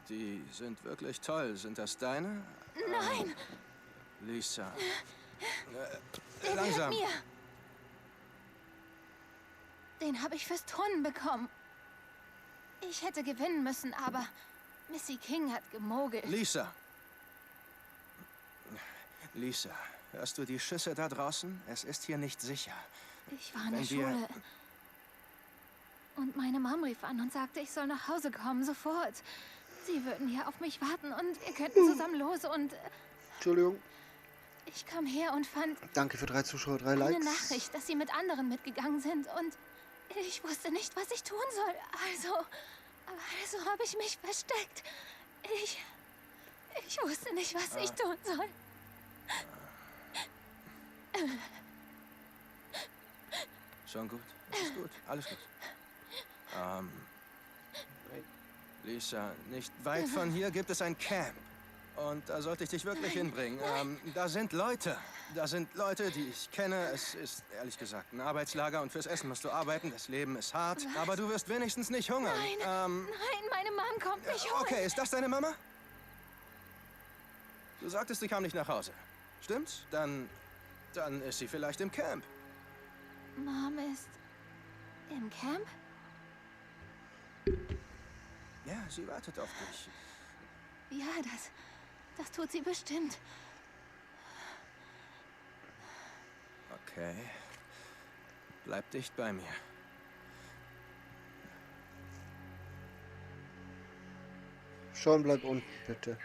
Die sind wirklich toll. Sind das deine? Nein! Lisa. Der Langsam. gehört mir! Den habe ich fürs Turnen bekommen. Ich hätte gewinnen müssen, aber Missy King hat gemogelt. Lisa. Lisa, hörst du die Schüsse da draußen? Es ist hier nicht sicher. Ich war in der Wenn wir- Schule. Und meine Mom rief an und sagte, ich soll nach Hause kommen, sofort. Sie würden hier auf mich warten und wir könnten zusammen los und Entschuldigung. ich kam her und fand Danke für 3 Zuschauer, 3 eine Likes. Nachricht, dass sie mit anderen mitgegangen sind und ich wusste nicht, was ich tun soll. Also habe ich mich versteckt. Ich wusste nicht, was ich tun soll. Schon gut. Es ist gut. Alles gut. Lisa, nicht weit von hier gibt es ein Camp. Und da sollte ich dich wirklich hinbringen. Da sind Leute, die ich kenne. Es ist, ehrlich gesagt, ein Arbeitslager und fürs Essen musst du arbeiten. Das Leben ist hart, aber du wirst wenigstens nicht hungern. Nein, meine Mom kommt mich holen. Okay, ist das deine Mama? Du sagtest, sie kam nicht nach Hause. Stimmt's? Dann ist sie vielleicht im Camp. Mom ist im Camp? Ja, sie wartet auf dich. Ja, das tut sie bestimmt. Okay. Bleib dicht bei mir. Sean, bleib unten, bitte.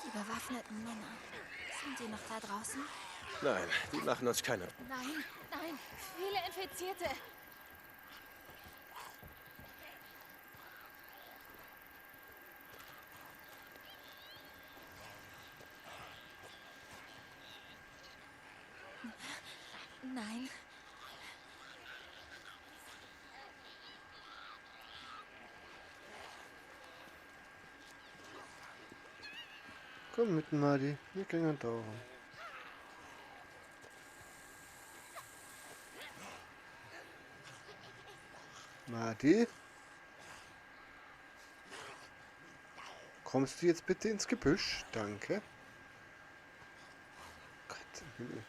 Die bewaffneten Männer. Sind sie noch da draußen? Nein, die machen uns keine... Nein. Viele Infizierte. Nein. Komm mit, Madi. Wir gehen da rum. Madi? Kommst du jetzt bitte ins Gebüsch? Danke. Gott im Himmel.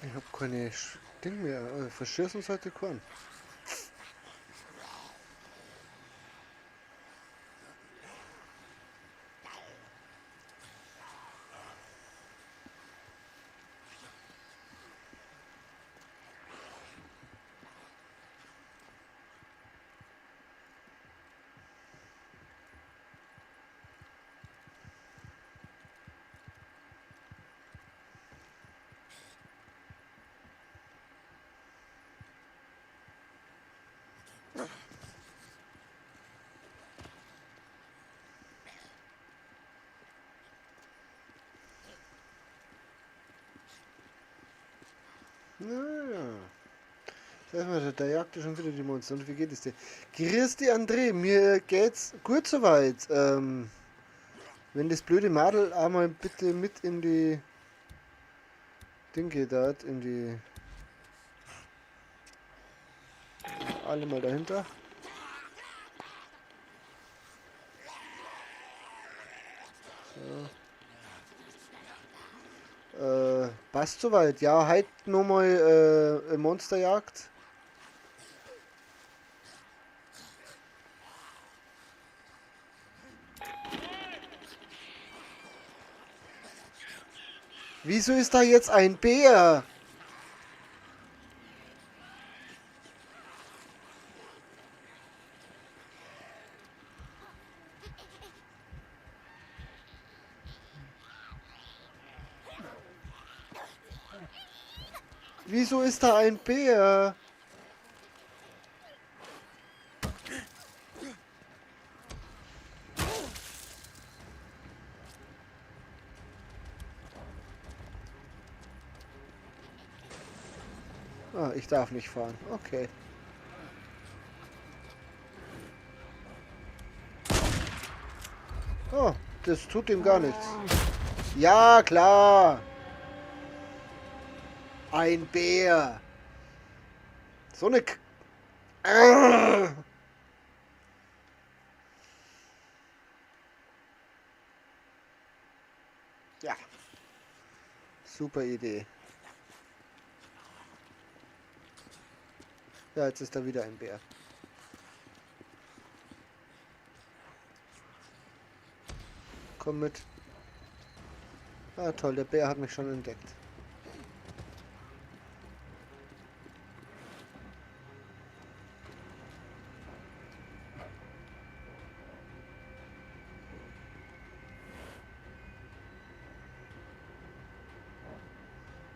Ich hab keine Ding mehr. Verschießen sollte keinen. Naja. Sag mal, da jagt ja schon wieder die Monster. Und wie geht es dir? Grüß dich, André. Mir geht's gut soweit. Wenn das blöde Madel einmal bitte mit in die Dinge da, in die... Alle mal dahinter. So. Passt soweit. Ja, heute nochmal Monsterjagd. Wieso ist da jetzt ein Bär? Wieso ist da ein Bär? Ah, ich darf nicht fahren. Okay. Oh, das tut ihm gar nichts. Ja, klar. Ein Bär. So eine... Super Idee. Ja, jetzt ist da wieder ein Bär. Komm mit. Ah, toll, der Bär hat mich schon entdeckt.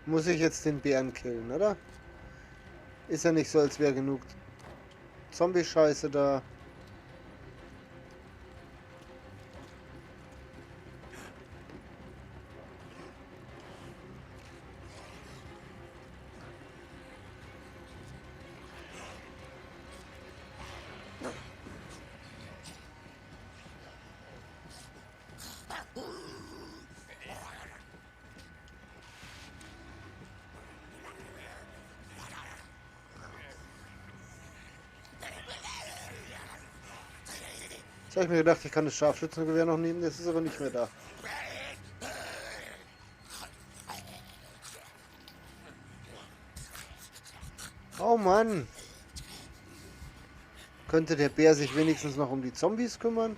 Muss ich jetzt den Bären killen, oder? Ist ja nicht so, als wäre genug Zombie-Scheiße da. Jetzt habe ich mir gedacht, ich kann das Scharfschützengewehr noch nehmen, das ist aber nicht mehr da. Oh Mann! Könnte der Bär sich wenigstens noch um die Zombies kümmern?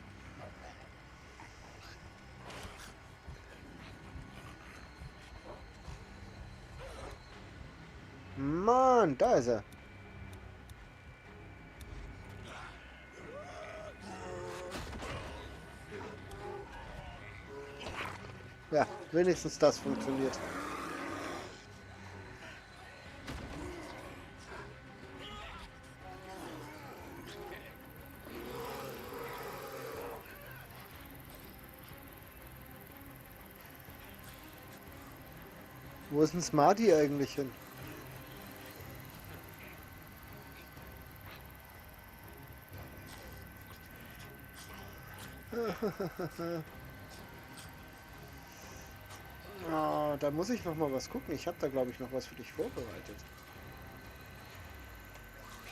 Mann, da ist er. Ja, wenigstens das funktioniert. Wo ist denn Smarty eigentlich hin? Ah, da muss ich noch mal was gucken. Ich habe da, glaube ich, noch was für dich vorbereitet.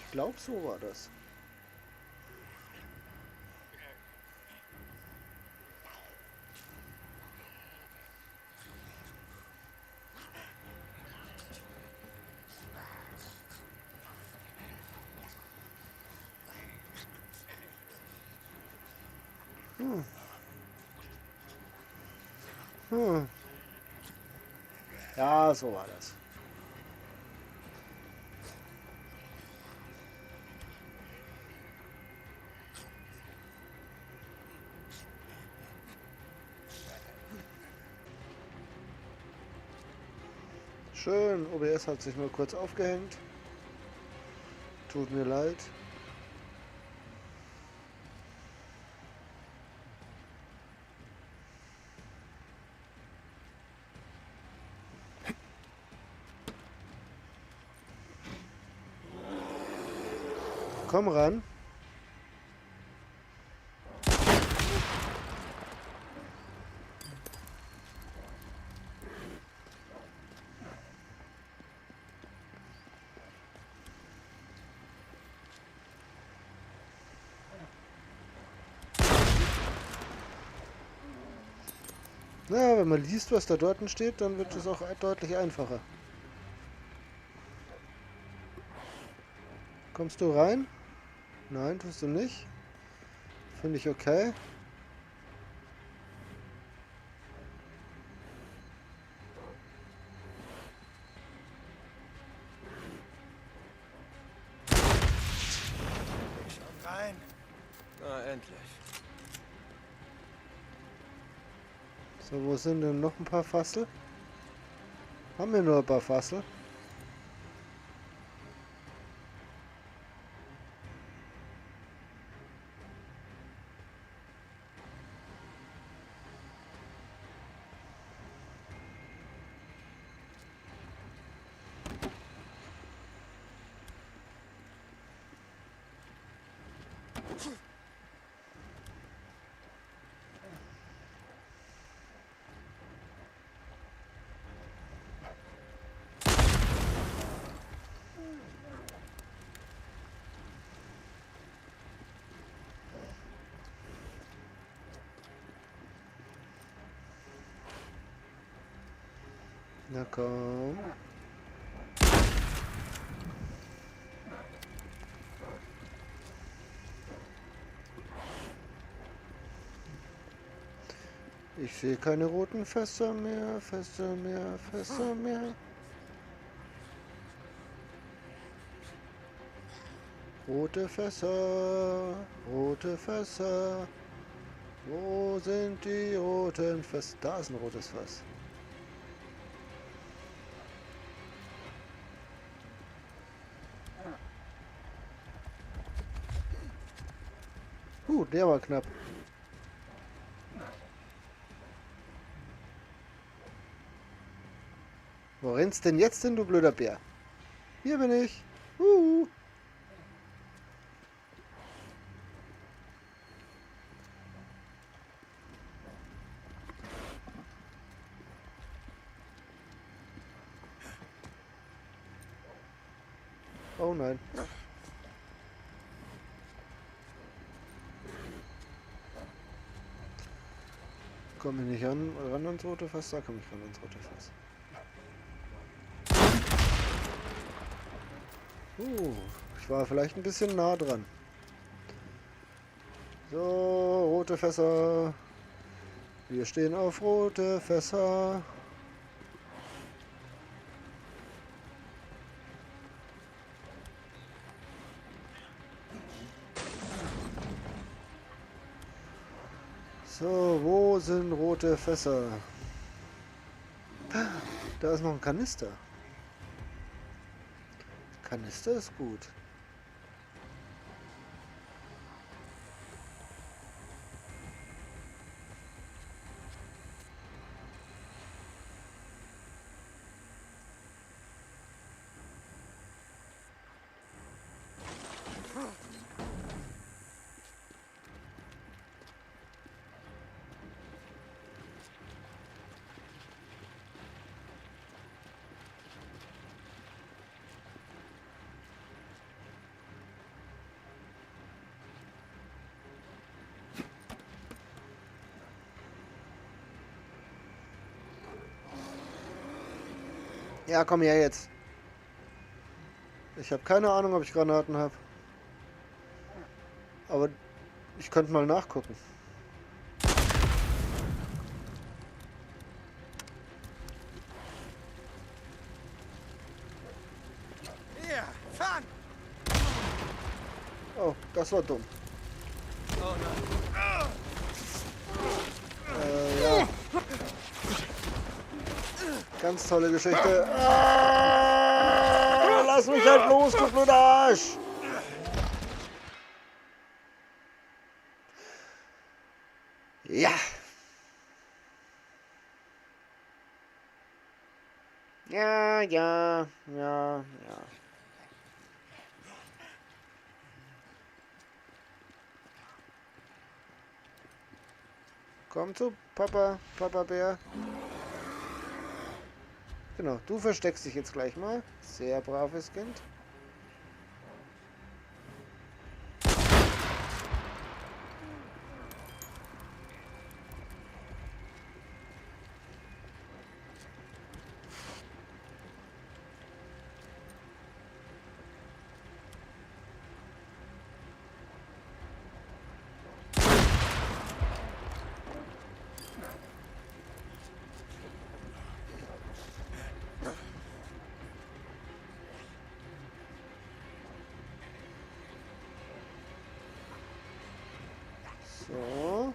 Ich glaube, so war das. Ja, so war das. Schön, OBS hat sich nur kurz aufgehängt. Tut mir leid. Komm ran. Na, wenn man liest, was da dort steht, dann wird es auch deutlich einfacher. Kommst du rein? Nein, tust du nicht. Finde ich okay. Schon rein. Na, endlich. So, wo sind denn noch ein paar Fassel? Haben wir nur ein paar Fassel? Na komm. Ich sehe keine roten Fässer mehr, Fässer mehr, Fässer mehr. Rote Fässer, rote Fässer. Wo sind die roten Fässer? Da ist ein rotes Fass. Der war knapp. Wo rennst denn jetzt hin, du blöder Bär? Hier bin ich. Oh nein. Komme ich nicht ran ans rote Fass? Da komme ich ran ans rote Fass. Ich war vielleicht ein bisschen nah dran. So, rote Fässer. Wir stehen auf rote Fässer. So, wo sind rote Fässer? Da ist noch ein Kanister. Kanister ist gut. Ja, komm her jetzt. Ich habe keine Ahnung, ob ich Granaten habe. Aber ich könnte mal nachgucken. Hier, fang! Oh, das war dumm. Oh nein. Ja. Ganz tolle Geschichte. Ah, lass mich halt los, du blöder Arsch! Ja. Ja. Komm zu Papa Bär. Genau, du versteckst dich jetzt gleich mal. Sehr braves Kind. So.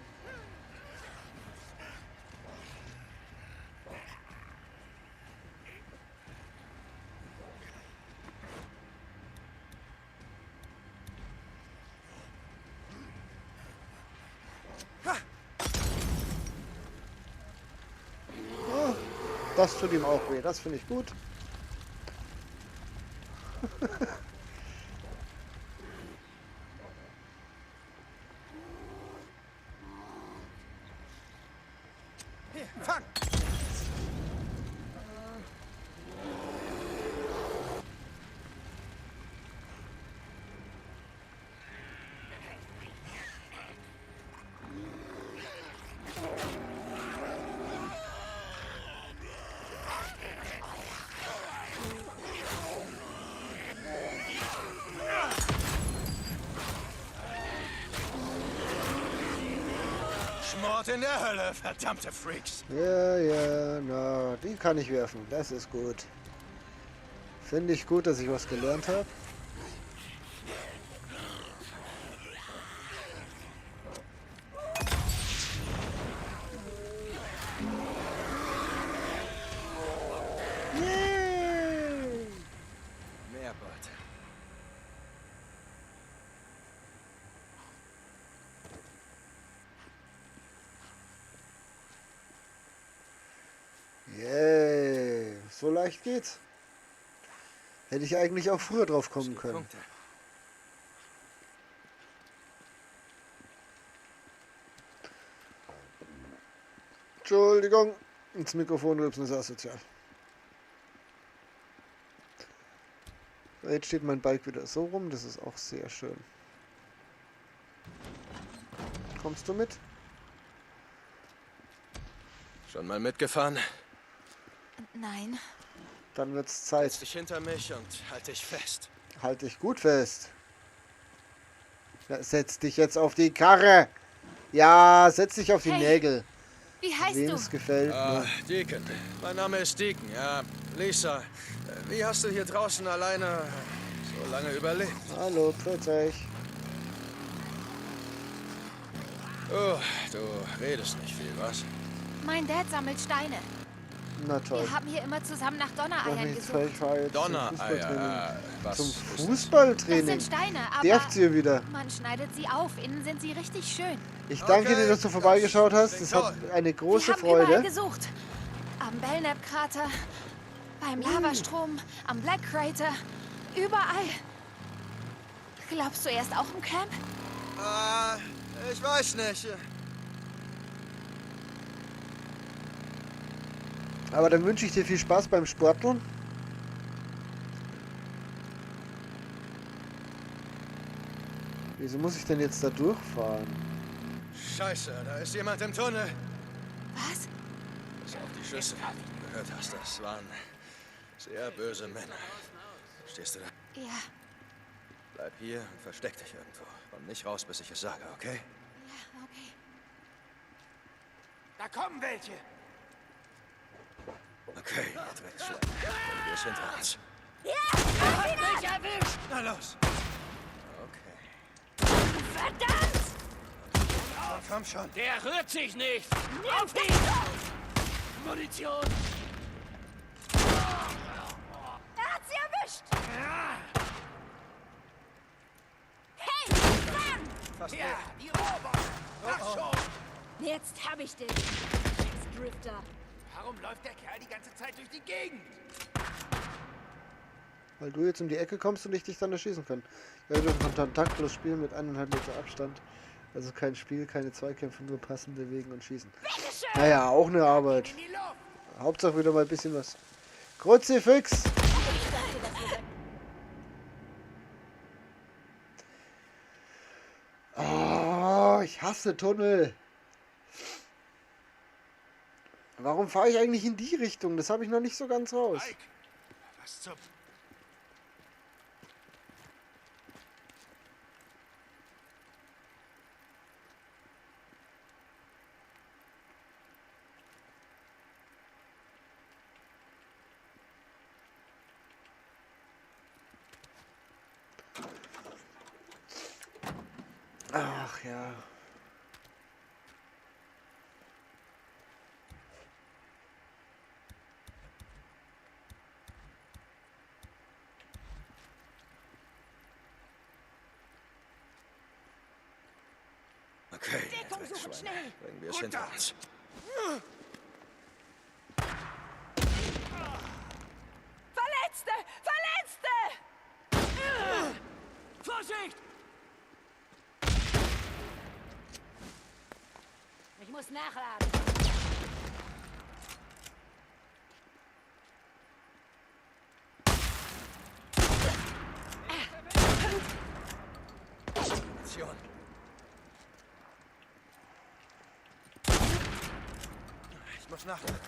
Oh, das tut ihm auch weh, das finde ich gut. Hier, fang! Mord in der Hölle, verdammte Freaks. Ja, na, die kann ich werfen. Das ist gut. Finde ich gut, dass ich was gelernt habe. Mehr Beute. Yay. So leicht geht's. Hätte ich eigentlich auch früher drauf kommen können. Punkte. Entschuldigung. Ins Mikrofon rülpsen ist asozial. Jetzt steht mein Bike wieder so rum. Das ist auch sehr schön. Kommst du mit? Schon mal mitgefahren? Nein. Dann wird's Setz Zeit. dich hinter mich und halt dich fest. Halt dich gut fest. Ja, setz dich jetzt auf die Karre. Ja, setz dich auf die Hey, Nägel. Wie heißt Wem du? es gefällt. Ah, Ne? Deacon. Mein Name ist Deacon, ja. Lisa, wie hast du hier draußen alleine so lange überlebt? Hallo, grüß euch. Oh, du redest nicht viel, was? Mein Dad sammelt Steine. Na toll. Wir haben hier immer zusammen nach Donnereiern gesucht. Ich fahr jetzt zum Fußballtraining. Donnereier, was Zum ist das? Fußballtraining. Das sind Steine, aber Nervt sie wieder. man schneidet sie auf. Innen sind sie richtig schön. Ich danke dir, dass du vorbeigeschaut hast. Das hat eine Wir große haben überall Freude. gesucht. Am Belknap-Krater, beim Lavastrom, am Black Crater, überall. Glaubst du, er ist auch im Camp? Ich weiß nicht. Aber dann wünsche ich dir viel Spaß beim Sporteln. Wieso muss ich denn jetzt da durchfahren? Scheiße, da ist jemand im Tunnel. Was? Pass auf die Schüsse, die du gehört hast. Das waren sehr böse Männer. Stehst du da? Ja, Bleib hier und versteck dich irgendwo. Komm nicht raus, bis ich es sage, okay? ja, okay. Da kommen welche. Okay, jetzt wird's schlimm. Bringen wir es hinter uns. Hat mich erwischt. Na los. Okay. Verdammt! Komm schon. Der rührt sich nicht. Auf ihn. Munition. Er hat sie erwischt! Hey, Mann! Fast Ja, die Roboter. Mach schon. Jetzt hab ich dich. Scheiß Drifter. Warum läuft der Kerl die ganze Zeit durch die Gegend? Weil du jetzt um die Ecke kommst und ich dich dann erschießen kann. Ja, wir können kontaktlos spielen mit 1,5 Meter Abstand. Also kein Spiel, keine Zweikämpfe, nur passen, bewegen und schießen. Naja, auch eine Arbeit. In die Luft. Hauptsache wieder mal ein bisschen was. Kruzifix! Oh, ich hasse Tunnel. Warum fahre ich eigentlich in die Richtung? Das habe ich noch nicht so ganz raus. Mike, was zum... Ach ja. Okay, jetzt wird's Schweine. Bringen wir es hinter uns. Verletzte! Verletzte! Vorsicht! Ich muss nachladen. Munition. Ich muss nachladen.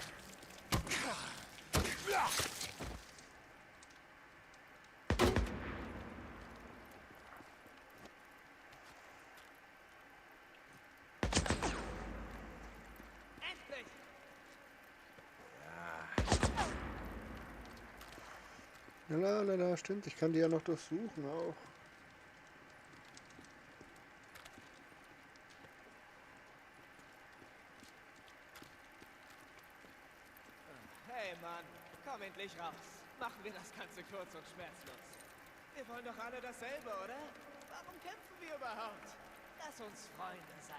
Ja, stimmt. Ich kann die ja noch durchsuchen auch. Hey Mann, komm endlich raus. Machen wir das Ganze kurz und schmerzlos. Wir wollen doch alle dasselbe, oder? Warum kämpfen wir überhaupt? Lass uns Freunde sein.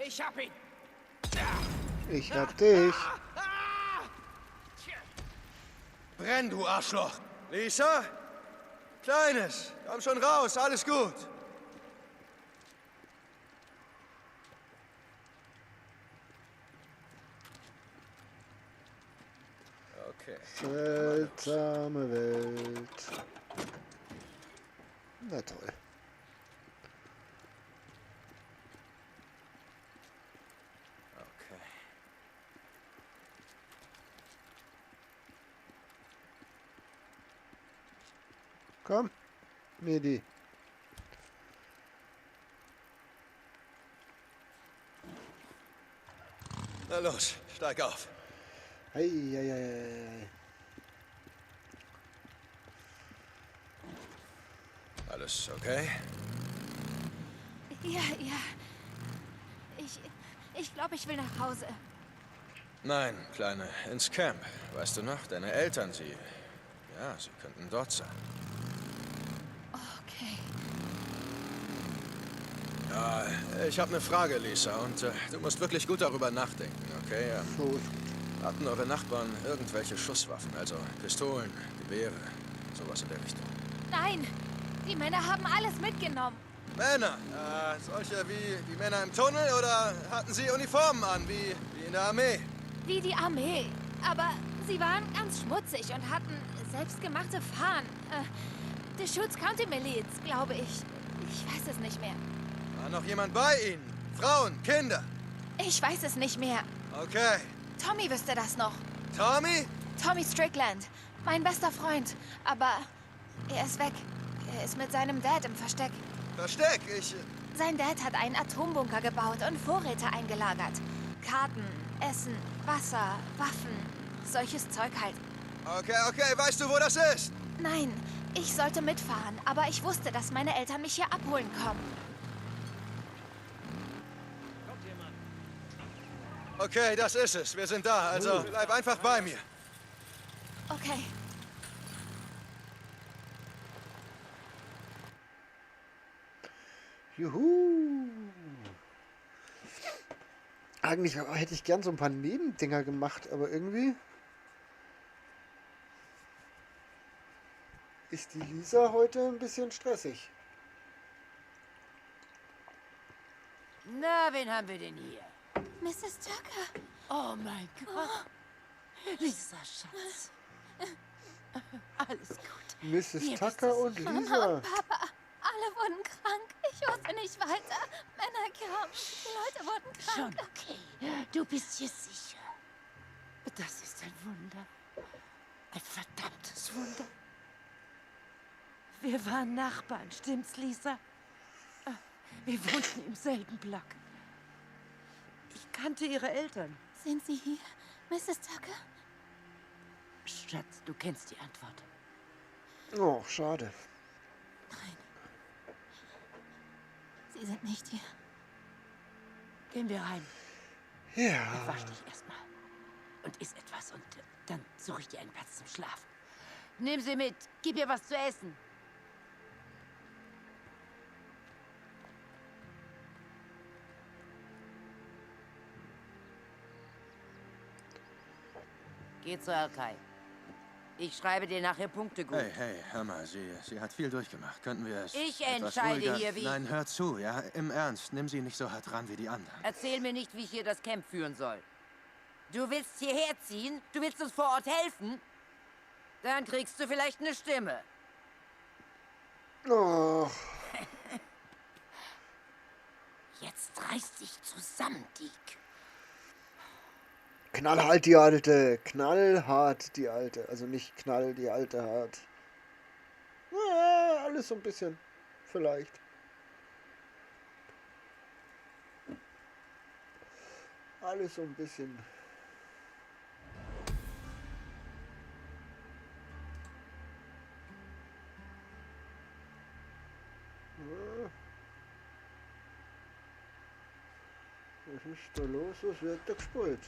Ich hab ihn! Ich hab dich. Brenn, du Arschloch! Lisa? Kleines, komm schon raus, alles gut. Okay. Seltsame Welt. Na toll. Okay. Komm, Medi. Na los, steig auf. Ei. Alles okay? Ja. Ich glaube, ich will nach Hause. Nein, Kleine, ins Camp. Weißt du noch, deine Eltern, sie könnten dort sein. Okay. Ja, ich habe eine Frage, Lisa, und du musst wirklich gut darüber nachdenken, okay? So. Hatten eure Nachbarn irgendwelche Schusswaffen, also Pistolen, Gewehre, sowas in der Richtung? Nein, die Männer haben alles mitgenommen. Männer? Solche wie die Männer im Tunnel oder hatten sie Uniformen an, wie in der Armee? Wie die Armee. Aber sie waren ganz schmutzig und hatten selbstgemachte Fahnen. Deschutes County Miliz, glaube ich. Ich weiß es nicht mehr. War noch jemand bei ihnen? Frauen, Kinder? Ich weiß es nicht mehr. Okay. Tommy wüsste das noch. Tommy? Tommy Strickland. Mein bester Freund. Aber er ist weg. Er ist mit seinem Dad im Versteck. Versteck? Sein Dad hat einen Atombunker gebaut und Vorräte eingelagert. Karten, Essen, Wasser, Waffen. Solches Zeug halt. Okay. Weißt du, wo das ist? Nein, ich sollte mitfahren, aber ich wusste, dass meine Eltern mich hier abholen kommen. Kommt jemand? Okay, das ist es. Wir sind da. Also bleib einfach bei mir. Okay. Juhu. Eigentlich hätte ich gern so ein paar Nebendinger gemacht, aber irgendwie ist die Lisa heute ein bisschen stressig. Na, wen haben wir denn hier? Mrs. Tucker. Oh mein Gott. Lisa, Schatz. Alles gut. Mrs. Mir Tucker ist es- und Mama Lisa. und Papa, alle wurden krank. Ich wusste nicht weiter. Männer kamen. Die Leute wurden Schon krank. okay. Du bist hier sicher. Das ist ein Wunder. Ein verdammtes Wunder. Wir waren Nachbarn, stimmt's, Lisa? Wir wohnten im selben Block. Ich kannte ihre Eltern. Sind Sie hier, Mrs. Tucker? Schatz, du kennst die Antwort. Oh, schade. Nein. Sie sind nicht hier. Gehen wir rein. Ja. Wasch dich erstmal. Und iss etwas und dann suche ich dir einen Platz zum Schlafen. Nimm sie mit. Gib ihr was zu essen. Geh zu Alkai. Ich schreibe dir nachher Punkte gut. Hey, hör mal, sie hat viel durchgemacht. Könnten wir es Ich etwas entscheide ruhiger... hier, wie... Nein, hör zu, ja? Im Ernst, nimm sie nicht so hart ran wie die anderen. Erzähl mir nicht, wie ich hier das Camp führen soll. Du willst hierher ziehen? Du willst uns vor Ort helfen? Dann kriegst du vielleicht eine Stimme. Oh. Jetzt reiß dich zusammen, Dick. Knallhart die Alte. Knallhart die Alte. Also nicht knall die Alte hart. Ja, alles so ein bisschen. Vielleicht. Alles so ein bisschen. Ja. Was ist da los? Was wird da gespielt?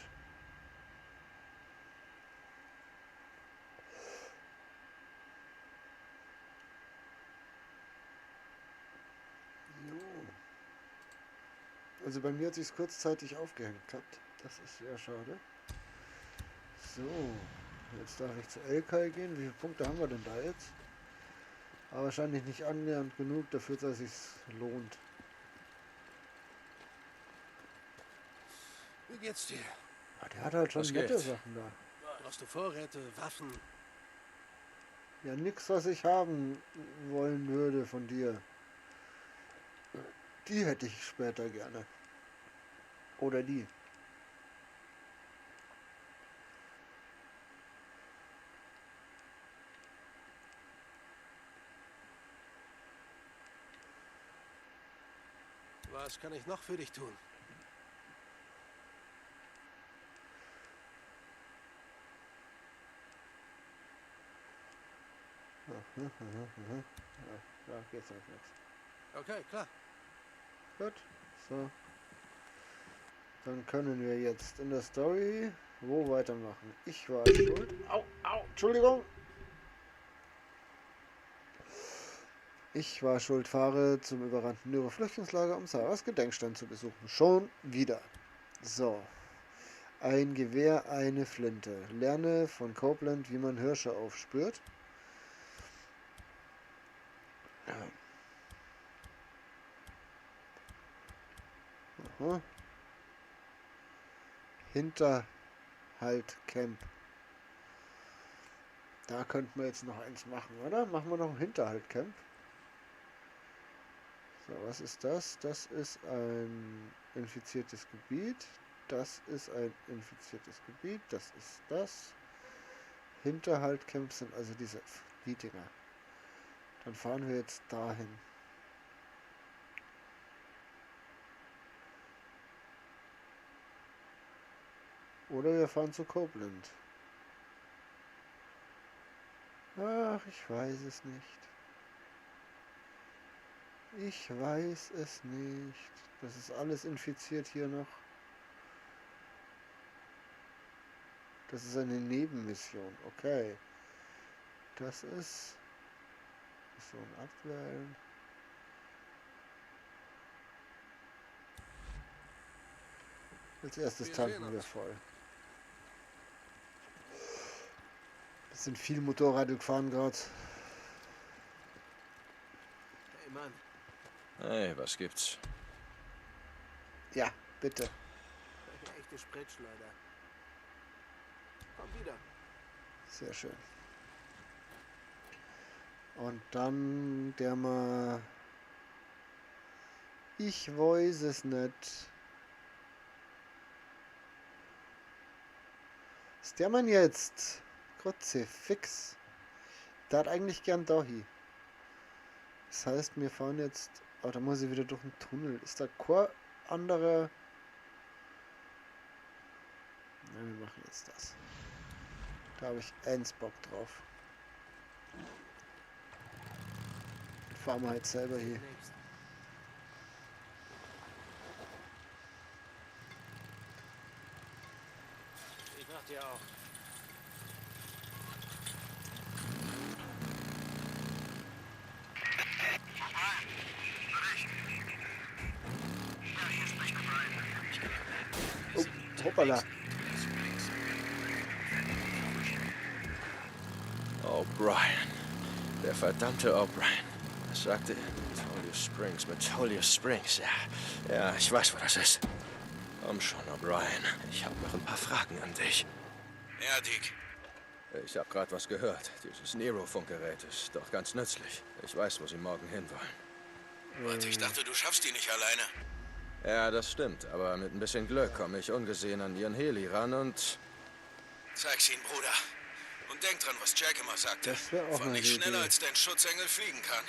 Also bei mir hat sich kurzzeitig aufgehängt gehabt. Das ist sehr schade. So, jetzt darf ich zu Elkai gehen. Wie viele Punkte haben wir denn da jetzt? Aber wahrscheinlich nicht annähernd genug dafür, dass es sich lohnt. Wie geht's dir? Ah, der hat halt schon Was nette geht? Sachen da. Brauchst du Vorräte, Waffen? Ja, nix, was ich haben wollen würde von dir. Die hätte ich später gerne. Oder die. Was kann ich noch für dich tun? Ja, da geht's auf nichts. Okay, klar. Gut, so. Dann können wir jetzt in der Story wo weitermachen. Ich war schuld. Au, au, Entschuldigung. Ich war schuld, fahre zum überrannten Nero-Flüchtlingslager, um Sarahs Gedenkstein zu besuchen. Schon wieder. So. Ein Gewehr, eine Flinte. Lerne von Copeland, wie man Hirsche aufspürt. Aha. Hinterhalt-Camp. Da könnten wir jetzt noch eins machen, oder? Machen wir noch ein Hinterhalt-Camp. So, was ist das? Das ist ein infiziertes Gebiet. Das ist ein infiziertes Gebiet. Das ist das. Hinterhalt-Camps sind also die Dinger. Dann fahren wir jetzt dahin. Oder wir fahren zu Copeland. Ach, ich weiß es nicht. Ich weiß es nicht. Das ist alles infiziert hier noch. Das ist eine Nebenmission. Okay. Das ist... Mission abwählen. Als erstes tanken wir voll. Wir sind viel Motorrad gefahren gerade. Hey, Mann. Hey, was gibt's? Ja, bitte. Echte Spritschleuder. Komm wieder. Sehr schön. Und dann der mal... Ich weiß es nicht. Ist der Mann jetzt? Kruzifix. Der hat eigentlich gern dahi. Das heißt, wir fahren jetzt... Oh, da muss ich wieder durch den Tunnel. Ist da kein anderer... Nein, wir machen jetzt das. Da habe ich Bock drauf. Fahren wir halt selber hier. Ich mach dir auch. Oh, hoppala. O'Brien. Der verdammte O'Brien. Was sagte Metolius Springs. Ja, ich weiß, wo das ist. Komm schon, O'Brien. Ich habe noch ein paar Fragen an dich. Ja, Dick. Ich habe gerade was gehört. Dieses Nero-Funkgerät ist doch ganz nützlich. Ich weiß, wo Sie morgen hinwollen. Warte, ich dachte, du schaffst die nicht alleine. Ja, das stimmt. Aber mit ein bisschen Glück komme ich ungesehen an Ihren Heli ran und... Zeig's ihnen, Bruder. Und denk dran, was Jack immer sagte. Das wäre auch Fahr eine nicht schneller, Idee. als dein Schutzengel fliegen kann.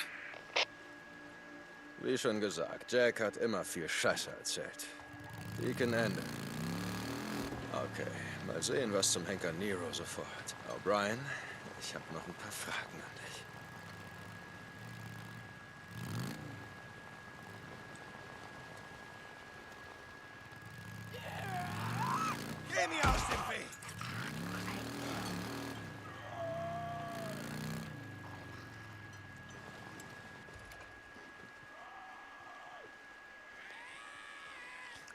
Wie schon gesagt, Jack hat immer viel Scheiße erzählt. Deacon Ende. Okay, mal sehen, was zum Henker Nero so vorhat. O'Brien, ich habe noch ein paar Fragen an dich. Geh mir aus dem Weg!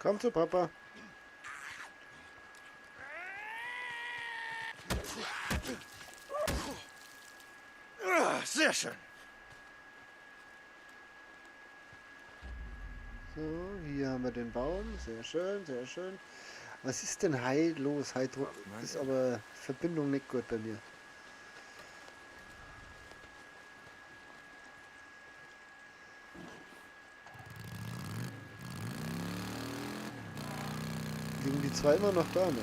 Komm zu Papa. Sehr schön. So, hier haben wir den Baum. Sehr schön, sehr schön. Was ist denn Hai los? Hai ist aber Verbindung nicht gut bei mir. Liegen die zwei immer noch da, ne?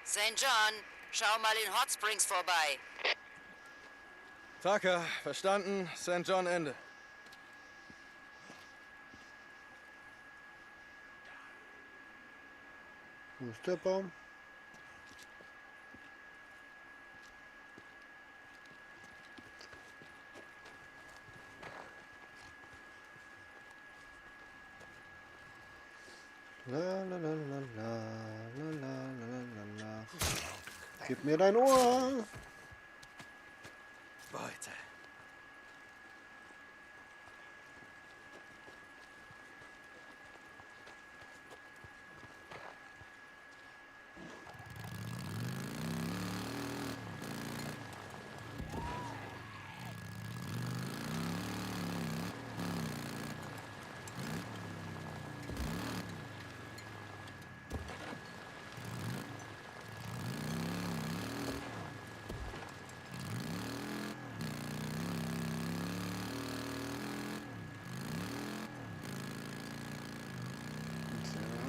St. John, schau mal in Hot Springs vorbei. Tucker, verstanden. St. John Ende. Wo ist der Baum? La la la la la la la la la la. Gib mir dein Ohr! Beute.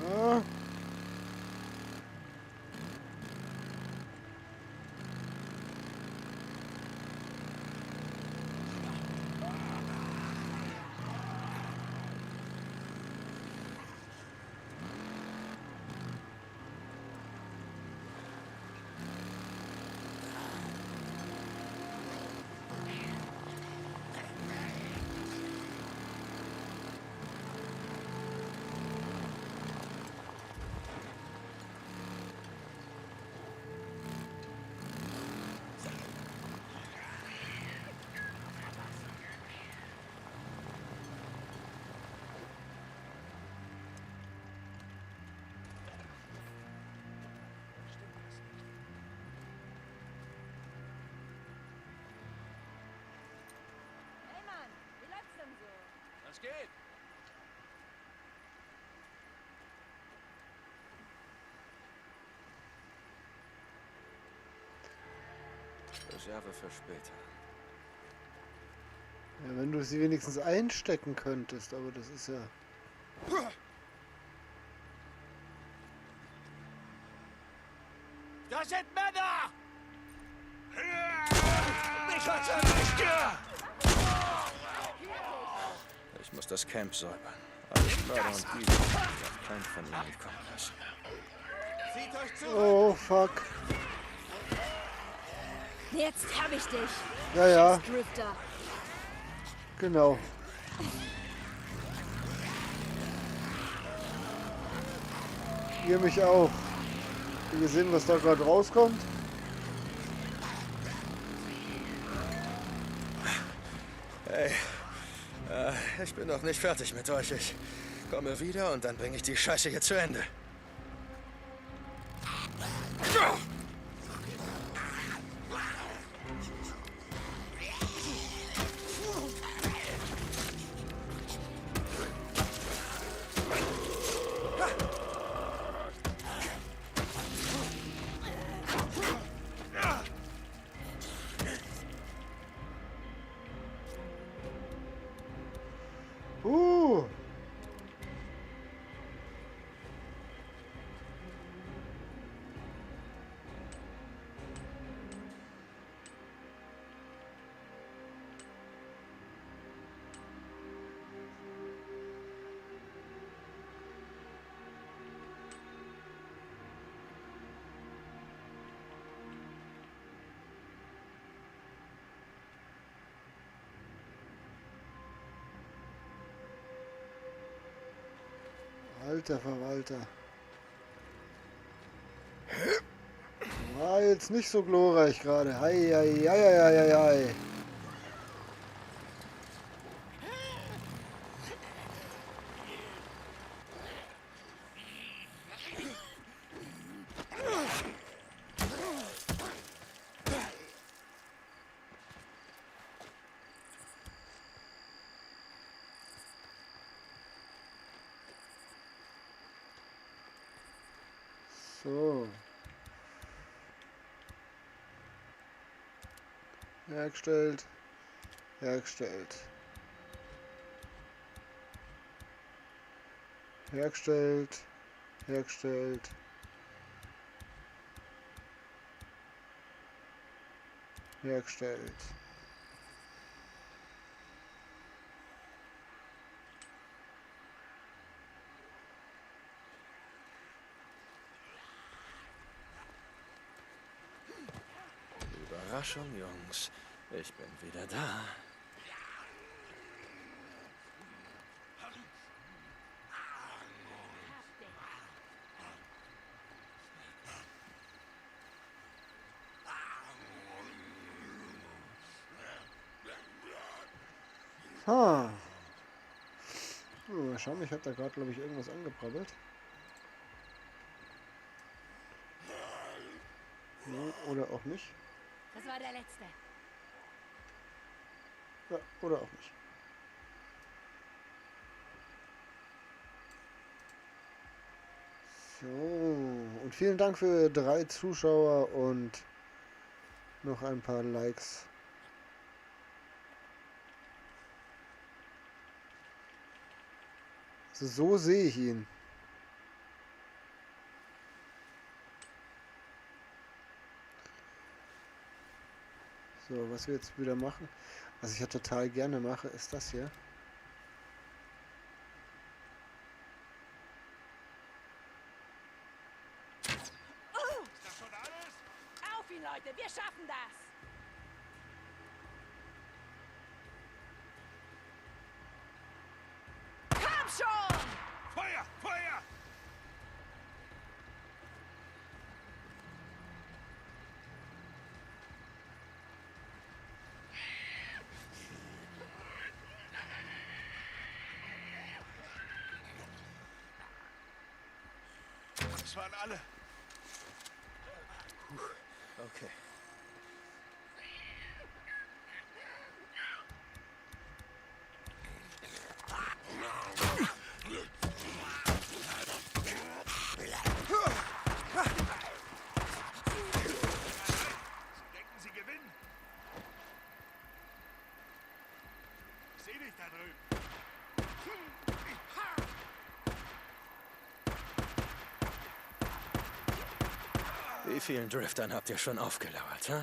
So. Hey Mann, wie läuft's denn so? Was geht? Reserve für später. Ja, wenn du sie wenigstens einstecken könntest, aber das ist ja... Das sind Männer! Mich hat's erwischt! Ich muss das Camp säubern. Alles Mörder und Diebe. Ich darf keinen von ihnen mitkommen lassen. Zieht euch zurück! Oh, fuck. Jetzt hab ich dich. Ja, ja, Drifter. genau. Ihr mich auch. Habt ihr gesehen, was da gerade rauskommt? Hey, ich bin noch nicht fertig mit euch. Ich komme wieder und dann bringe ich die Scheiße hier zu Ende. Alter Verwalter. War jetzt nicht so glorreich gerade. Hei, hei, hei, hei, hei, hei. So. Hergestellt. Hergestellt. Hergestellt. Hergestellt. Hergestellt. Überraschung, Jungs. Ich bin wieder da. Ha. Mal schauen, ich habe da gerade, glaube ich, irgendwas angebrabbelt. Ja, oder auch nicht. Das war der letzte. Ja, oder auch nicht. So, und vielen Dank für 3 Zuschauer und noch ein paar Likes. So sehe ich ihn. So, was wir jetzt wieder machen, was ich ja total gerne mache, ist das hier. Ist das schon alles? Auf ihn, Leute, wir schaffen das! Komm schon! Feuer! Feuer! Das waren alle. Okay. Denken Sie gewinnen? Ich sehe dich da drüben. Wie vielen Driftern habt ihr schon aufgelauert, hä?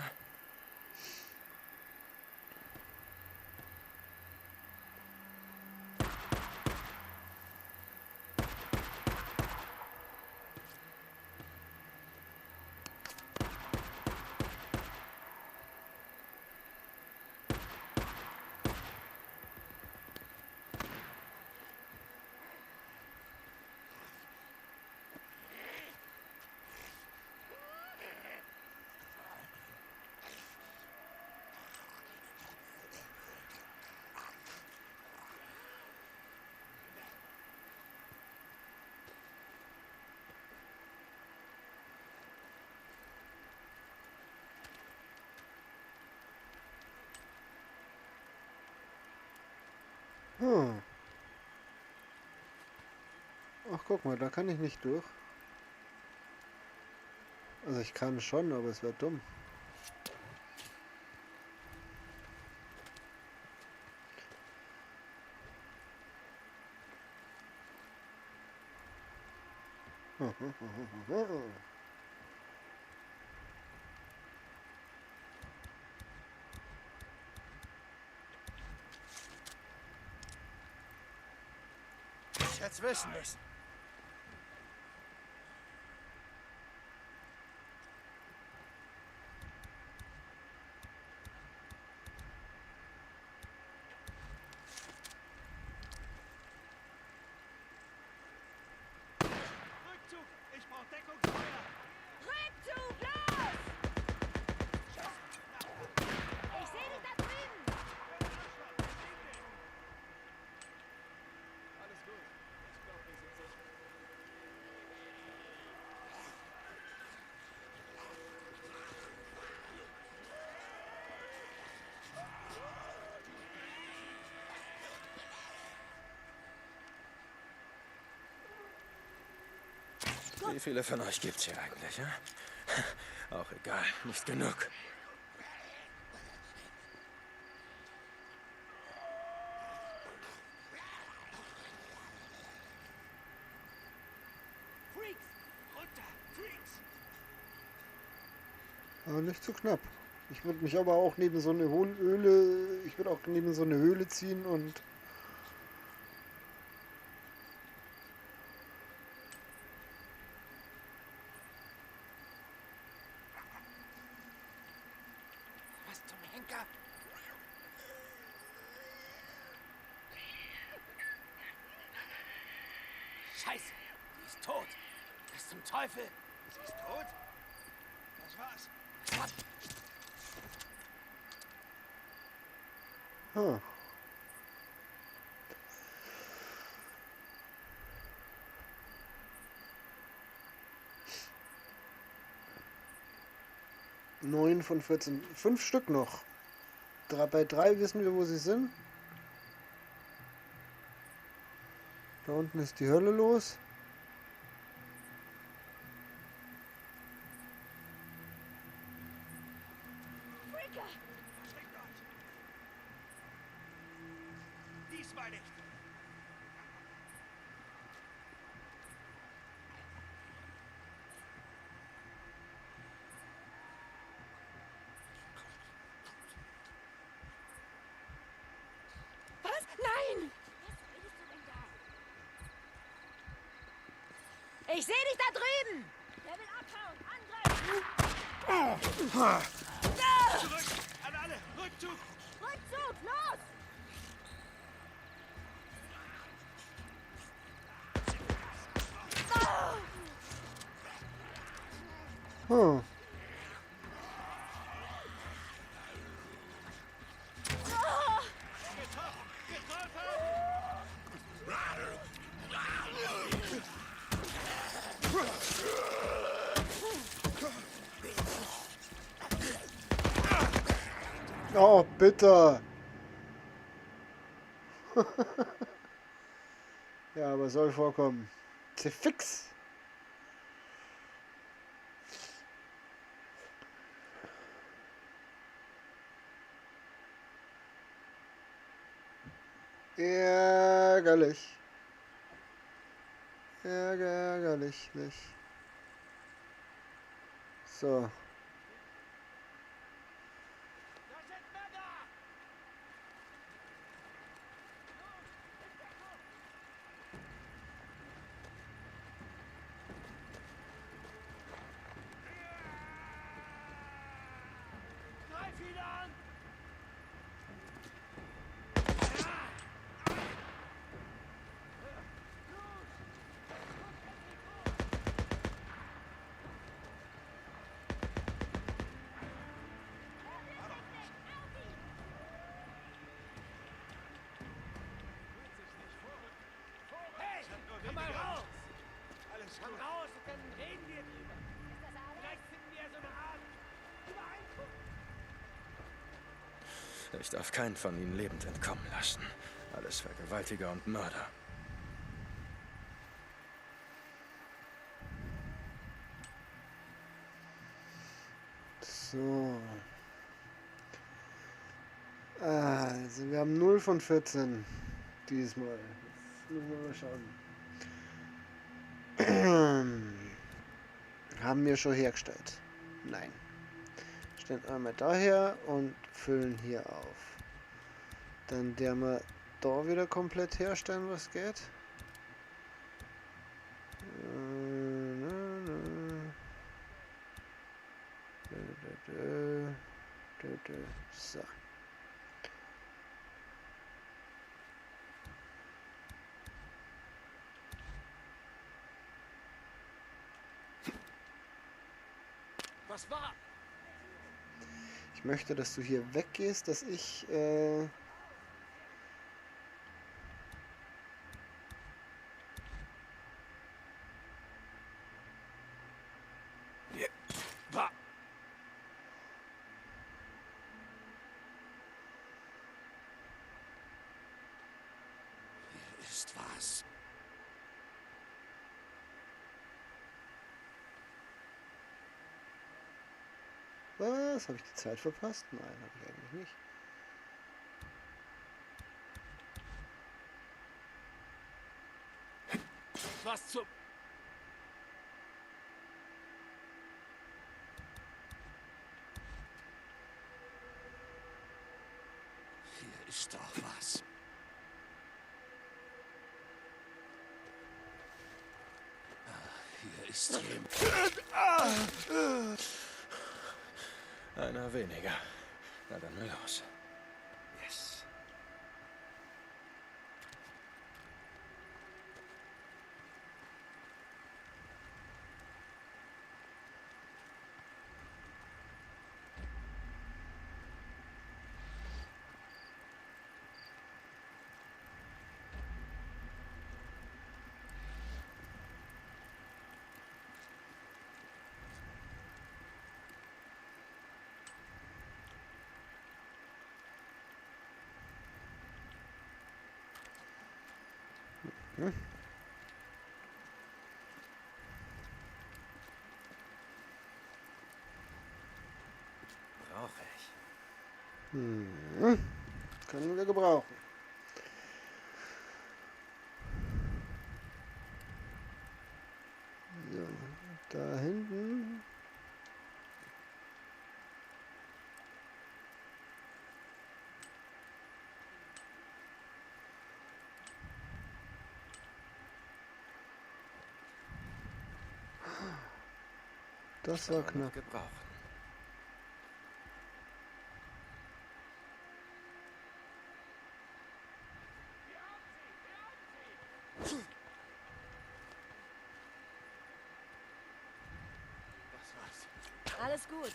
Hm. Ach, guck mal, da kann ich nicht durch. Also ich kann schon, aber es wäre dumm. Ich hätte es wissen müssen. auf Deckungsfeuer! Rückzug, los! Ich sehe dich da drüben! Alles gut. Ich glaube, wir sind sicher. Wie viele von euch gibt's hier eigentlich, ja? Auch egal, nicht genug. Freaks! Runter! Freaks! Aber nicht zu knapp. Ich würde mich aber auch neben so eine Höhle, ich würde auch neben so eine Höhle ziehen und Was zum Henker? Scheiße! Die ist tot! Was zum Teufel? Sie ist tot? Das war's. ah. Neun von 14. 5 Stück noch. Bei 3 wissen wir, wo sie sind. Da unten ist die Hölle los. Freaker! Versteckt euch! Diesmal nicht! Was? Nein! Ich sehe dich da drüben! Der will abhauen! Angreifen! Zurück! An alle! Rückzug! Rückzug! Los! Hm. Oh, bitte. Ja, aber soll vorkommen. Fix. Ärgerlich. Ärgerlich. So. Da sind Männer! Greif ihn an! Hey, komm mal raus! Alles komm raus und dann reden wir drüber. Vielleicht finden wir so eine Art Übereinkunft. Ich darf keinen von ihnen lebend entkommen lassen. Alles Vergewaltiger und Mörder. So. Also, wir haben 0 von 14 diesmal. Jetzt müssen wir mal schauen. Haben wir schon hergestellt? Nein. Stellen einmal daher und füllen hier auf. Dann der wir da wieder komplett herstellen, was geht. So. Was war? Ich möchte, dass du hier weggehst, dass ich... War. Hier ist was. Was? Habe ich die Zeit verpasst? Nein, habe ich eigentlich nicht. Was zum... Hier ist doch was. Hier ist jemand. Einer weniger. Na dann mal los. Yes. Hm? Brauche ich. Hm. Können wir gebrauchen. So, da hinten. Das war knapp. Gebrauchen. Alles gut.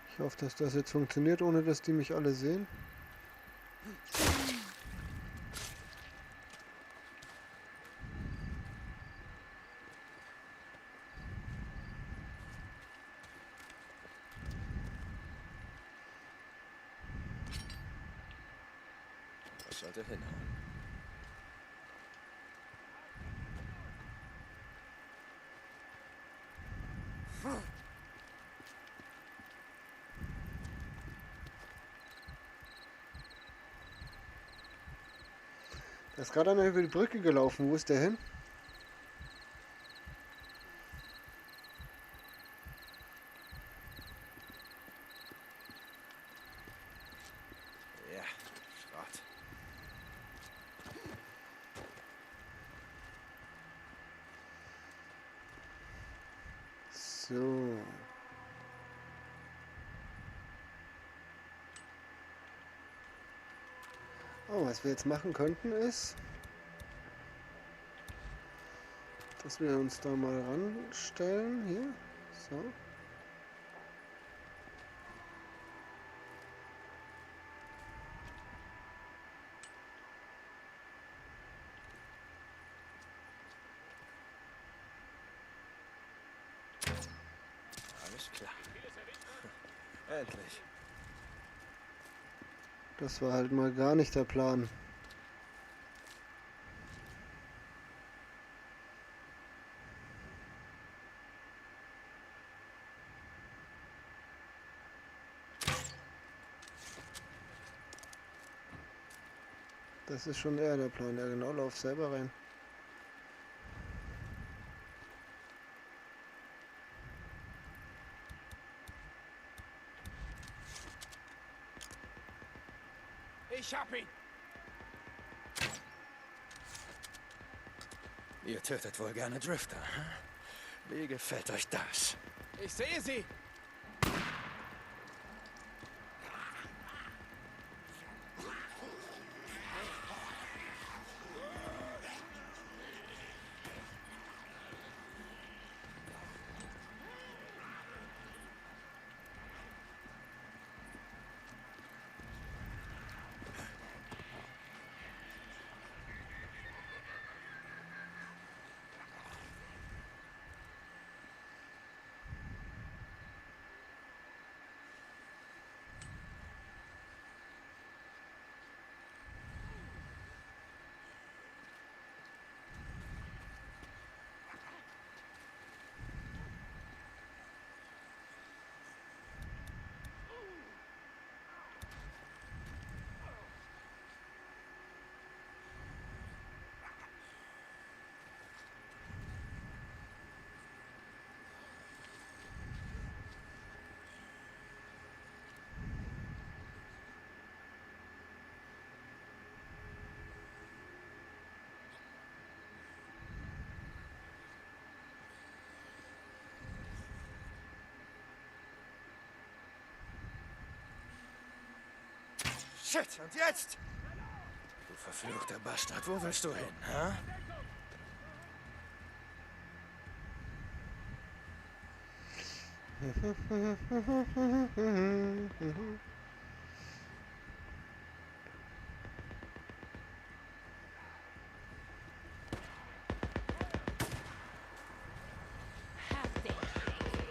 Ich hoffe, dass das jetzt funktioniert, ohne dass die mich alle sehen. Das sollte hinhauen. Da ist gerade einer über die Brücke gelaufen. Wo ist der hin? Ja, Schrott. So. Oh, was wir jetzt machen könnten ist, dass wir uns da mal ranstellen. Hier. So. Alles klar. Endlich. Das war halt mal gar nicht der Plan. Das ist schon eher der Plan. Ja genau, lauf selber rein. Ich hab ihn! Ihr tötet wohl gerne Drifter, hm? Wie gefällt euch das? Ich sehe sie! Shit, und jetzt? Du verfluchter Bastard, wo willst du hin, hä?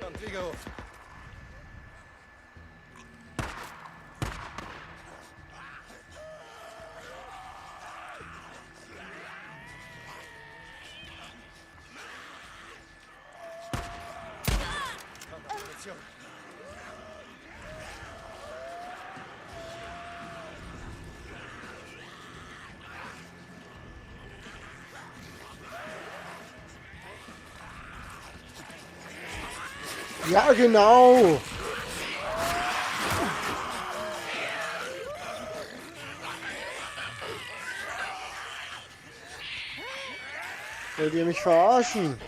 Und wie gerufen. Ja, genau. Wollt ihr mich verarschen?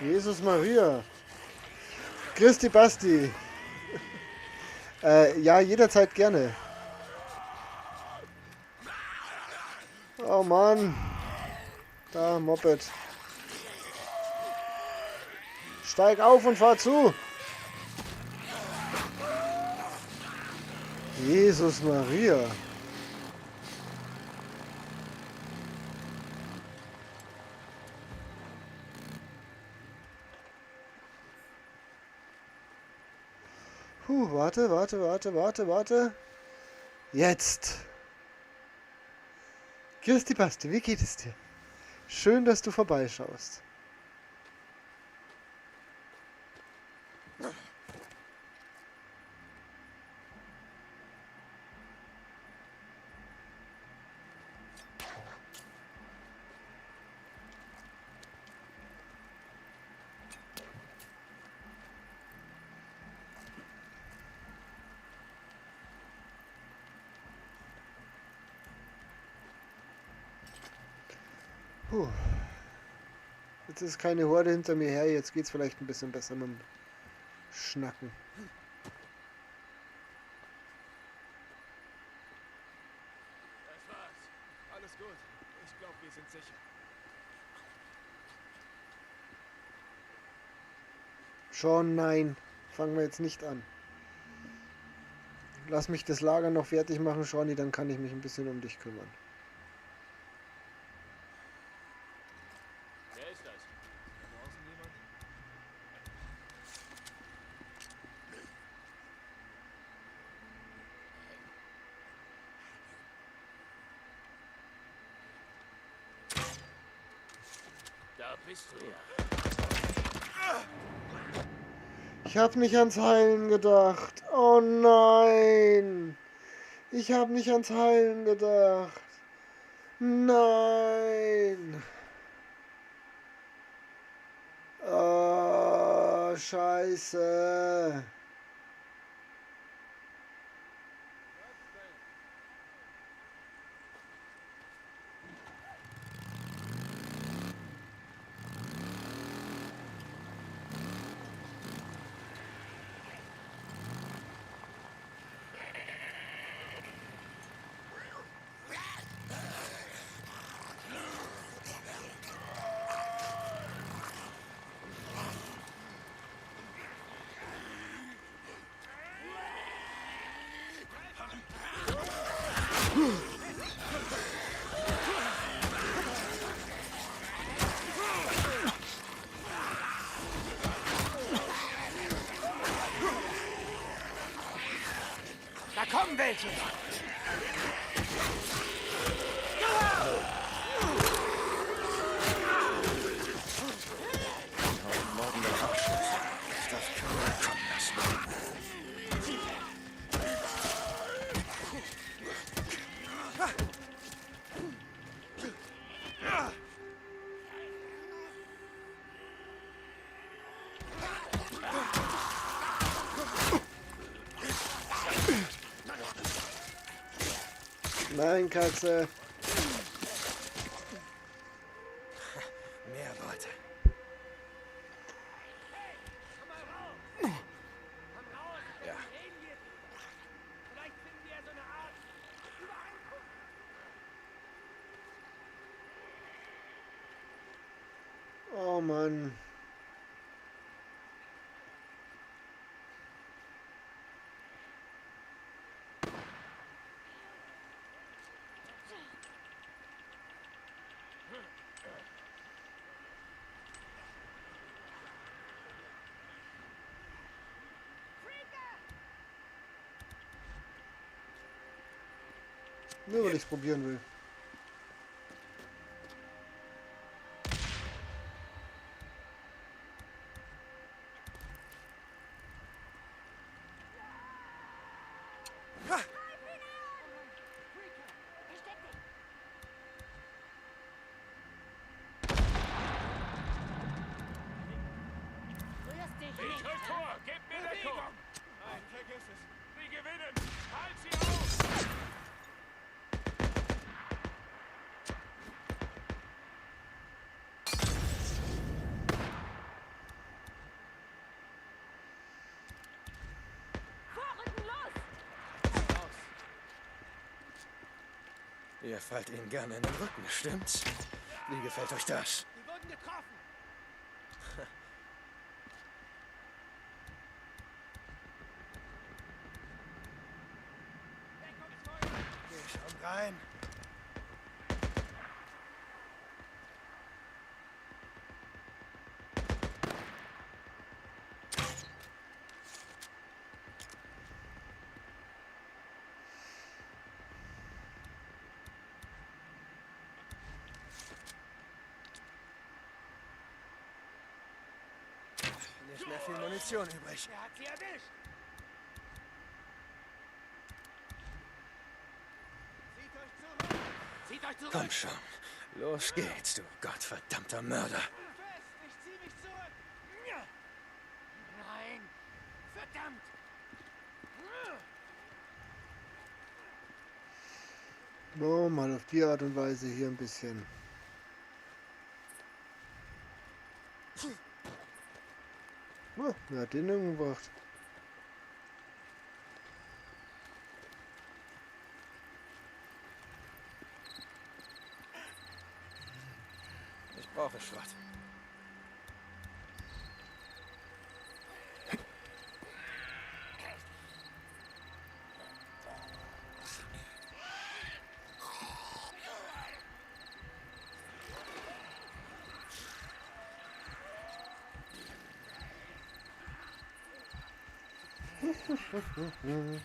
Jesus Maria. Christi Basti. Ja, jederzeit gerne. Oh Mann. Da, Moped. Steig auf und fahr zu. Jesus Maria. Warte. Jetzt. Christi Basti, wie geht es dir? Schön, dass du vorbeischaust. Puh. Jetzt ist keine Horde hinter mir her, jetzt geht's vielleicht ein bisschen besser mit dem Schnacken. Das war's. Alles gut. Ich glaube, wir sind sicher. Schon nein. Fangen wir jetzt nicht an. Lass mich das Lager noch fertig machen, Shawnee, dann kann ich mich ein bisschen um dich kümmern. Wer ist das? Draußen jemand? Da bist du ja. Ich habe nicht ans Heilen gedacht. Oh nein. Ich habe nicht ans Heilen gedacht. Nein. Oh, Scheiße. Da kommen welche! Nein, Katze. Mehr Leute. Oh Mann. Nur weil ich es probieren will. Richtung Tor, gebt mir Deckung! Nein, vergiss es. Sie gewinnen! Halt sie auf! Vorrücken, los! Ihr fallt ihnen gerne in den Rücken, stimmt's? Wie gefällt euch das? Die wurden getroffen. Geh schon rein. Nicht mehr viel Munition übrig. Er hat sie erwischt. Zieht euch zurück. Komm schon. Los geht's, du gottverdammter Mörder. Fest, ich zieh mich zurück. Nein. Verdammt. Oh, mal auf die Art und Weise hier ein bisschen. Oh, wer hat den denn umgebracht? Ich brauche Schrott. Mhm.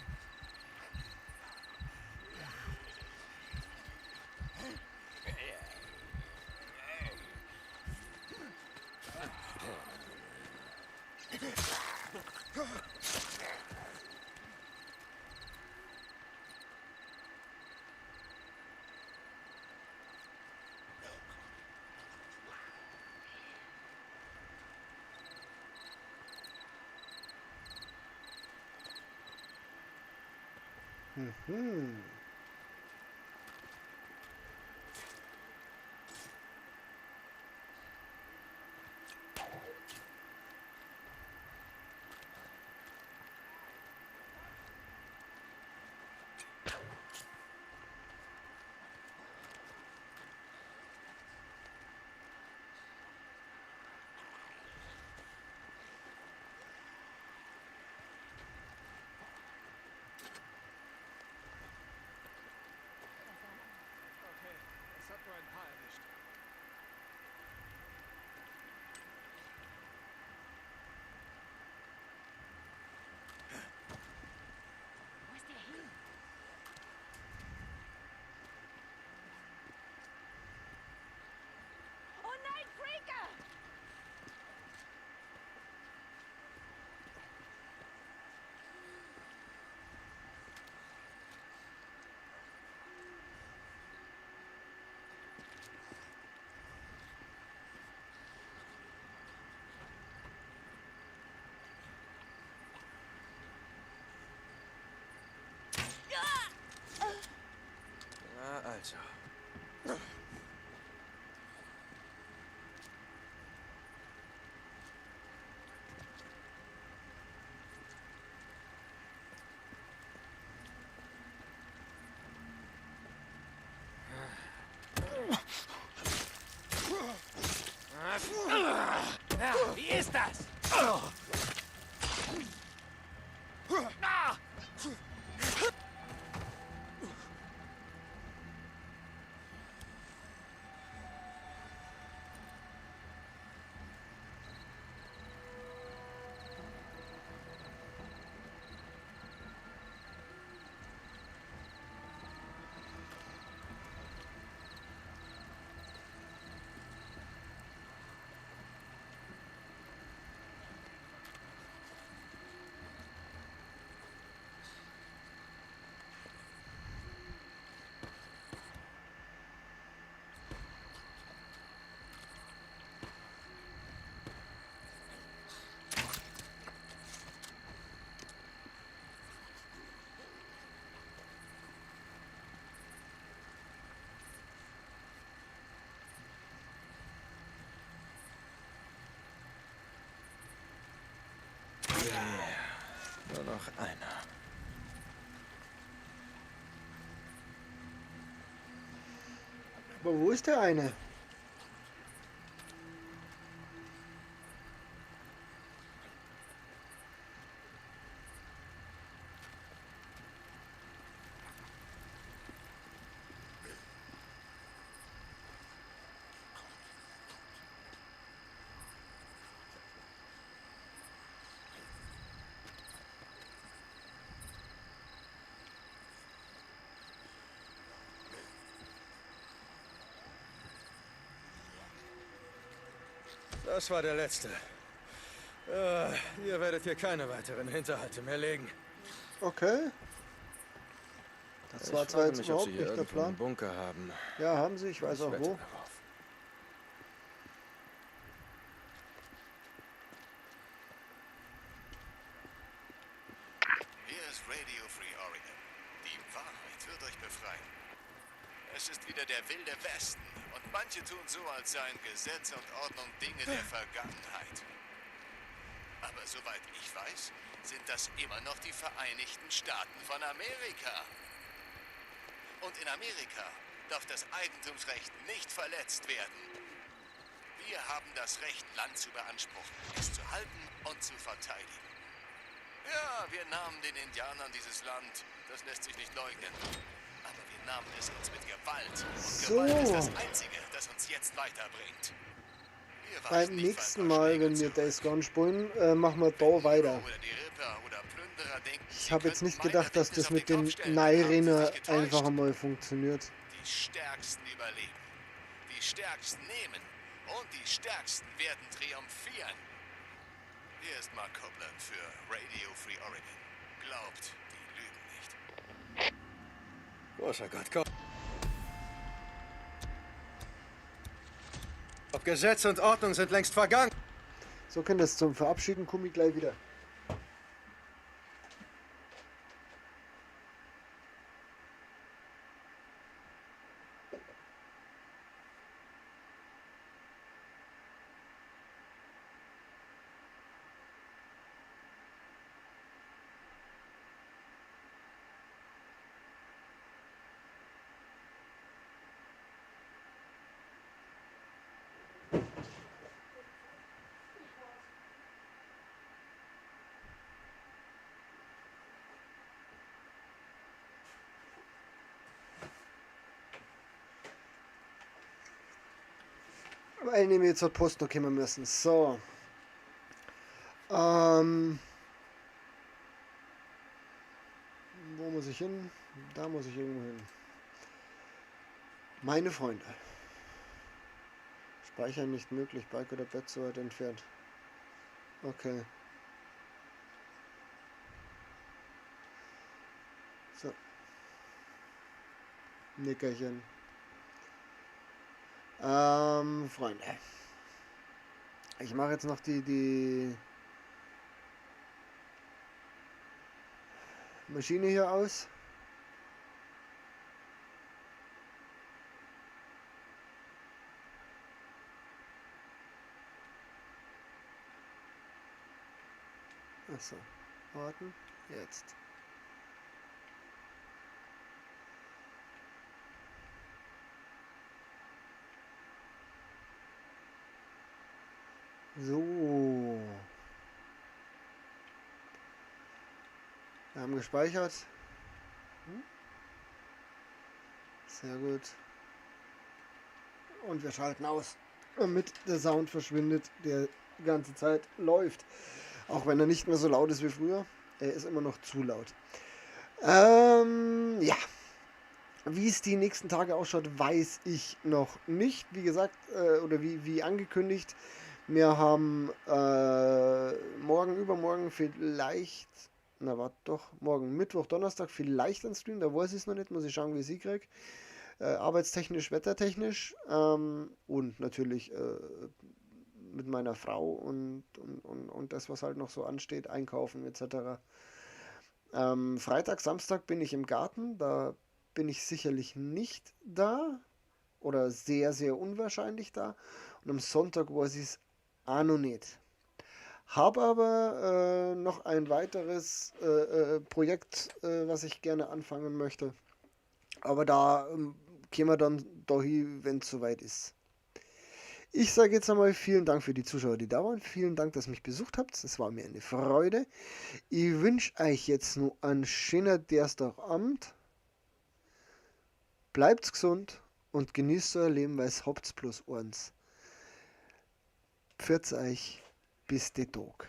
Okay, es hat nur ein paar erwischt. Wo ist der hin? Oh nein, Freaker! Na also. das! Nur noch einer. Aber wo ist der eine? Das war der letzte. Ihr werdet hier keine weiteren Hinterhalte mehr legen. Okay. Das war zwar jetzt überhaupt nicht der Plan. Einen Bunker haben. Ja, haben sie, ich weiß auch wette wo. darauf. Hier ist Radio Free Oregon. Die Wahrheit wird euch befreien. Es ist wieder der wilde Westen und manche tun so, als seien Gesetz und Ordnung Dinge der Vergangenheit. Aber soweit ich weiß, sind das immer noch die Vereinigten Staaten von Amerika. Und in Amerika darf das Eigentumsrecht nicht verletzt werden. Wir haben das Recht, Land zu beanspruchen, es zu halten und zu verteidigen. Ja, wir nahmen den Indianern dieses Land, das lässt sich nicht leugnen. Aber wir nahmen es uns mit Gewalt. Und Gewalt ist das Einzige, das uns jetzt weiterbringt. Beim nächsten Mal, wenn wir Days Gone spielen, machen wir da weiter. Ich habe jetzt nicht gedacht, dass das mit den Neirinnen einfach einmal funktioniert. Die Stärksten überleben. Die Stärksten nehmen. Und die Stärksten werden triumphieren. Hier ist Mark Copeland für Radio Free Oregon. Glaubt, die lügen nicht. Großer Gott, komm. Ob Gesetz und Ordnung sind längst vergangen. So können das zum Verabschieden, komme ich gleich wieder. Weil wir jetzt zur Post noch kommen müssen. So. Wo muss ich hin? Da muss ich irgendwo hin. Meine Freunde. Speichern nicht möglich. Bike oder Bett so weit entfernt. Okay. So. Nickerchen. Freunde. Ich mache jetzt noch die Maschine hier aus. Achso. Warten. Jetzt. So. Wir haben gespeichert. Sehr gut. Und wir schalten aus, damit der Sound verschwindet, der die ganze Zeit läuft. Auch wenn er nicht mehr so laut ist wie früher. Er ist immer noch zu laut. Ja. Wie es die nächsten Tage ausschaut, weiß ich noch nicht. Wie gesagt, oder wie angekündigt, wir haben morgen, übermorgen vielleicht, na warte doch, morgen Mittwoch, Donnerstag vielleicht einen Stream, da weiß ich es noch nicht, muss ich schauen, wie ich es kriege. Arbeitstechnisch, wettertechnisch und natürlich mit meiner Frau und das, was halt noch so ansteht, einkaufen etc. Freitag, Samstag bin ich im Garten, da bin ich sicherlich nicht da oder sehr, sehr unwahrscheinlich da. Und am Sonntag weiß ich es auch noch nicht. Habe aber noch ein weiteres Projekt, was ich gerne anfangen möchte. Aber da gehen wir dann dahin, wenn es soweit ist. Ich sage jetzt einmal vielen Dank für die Zuschauer, die da waren. Vielen Dank, dass ihr mich besucht habt. Es war mir eine Freude. Ich wünsche euch jetzt noch einen schönen Dienstagabend. Bleibt gesund und genießt euer Leben, weil es habt bloß eins. Pfiat euch, bis die Tag.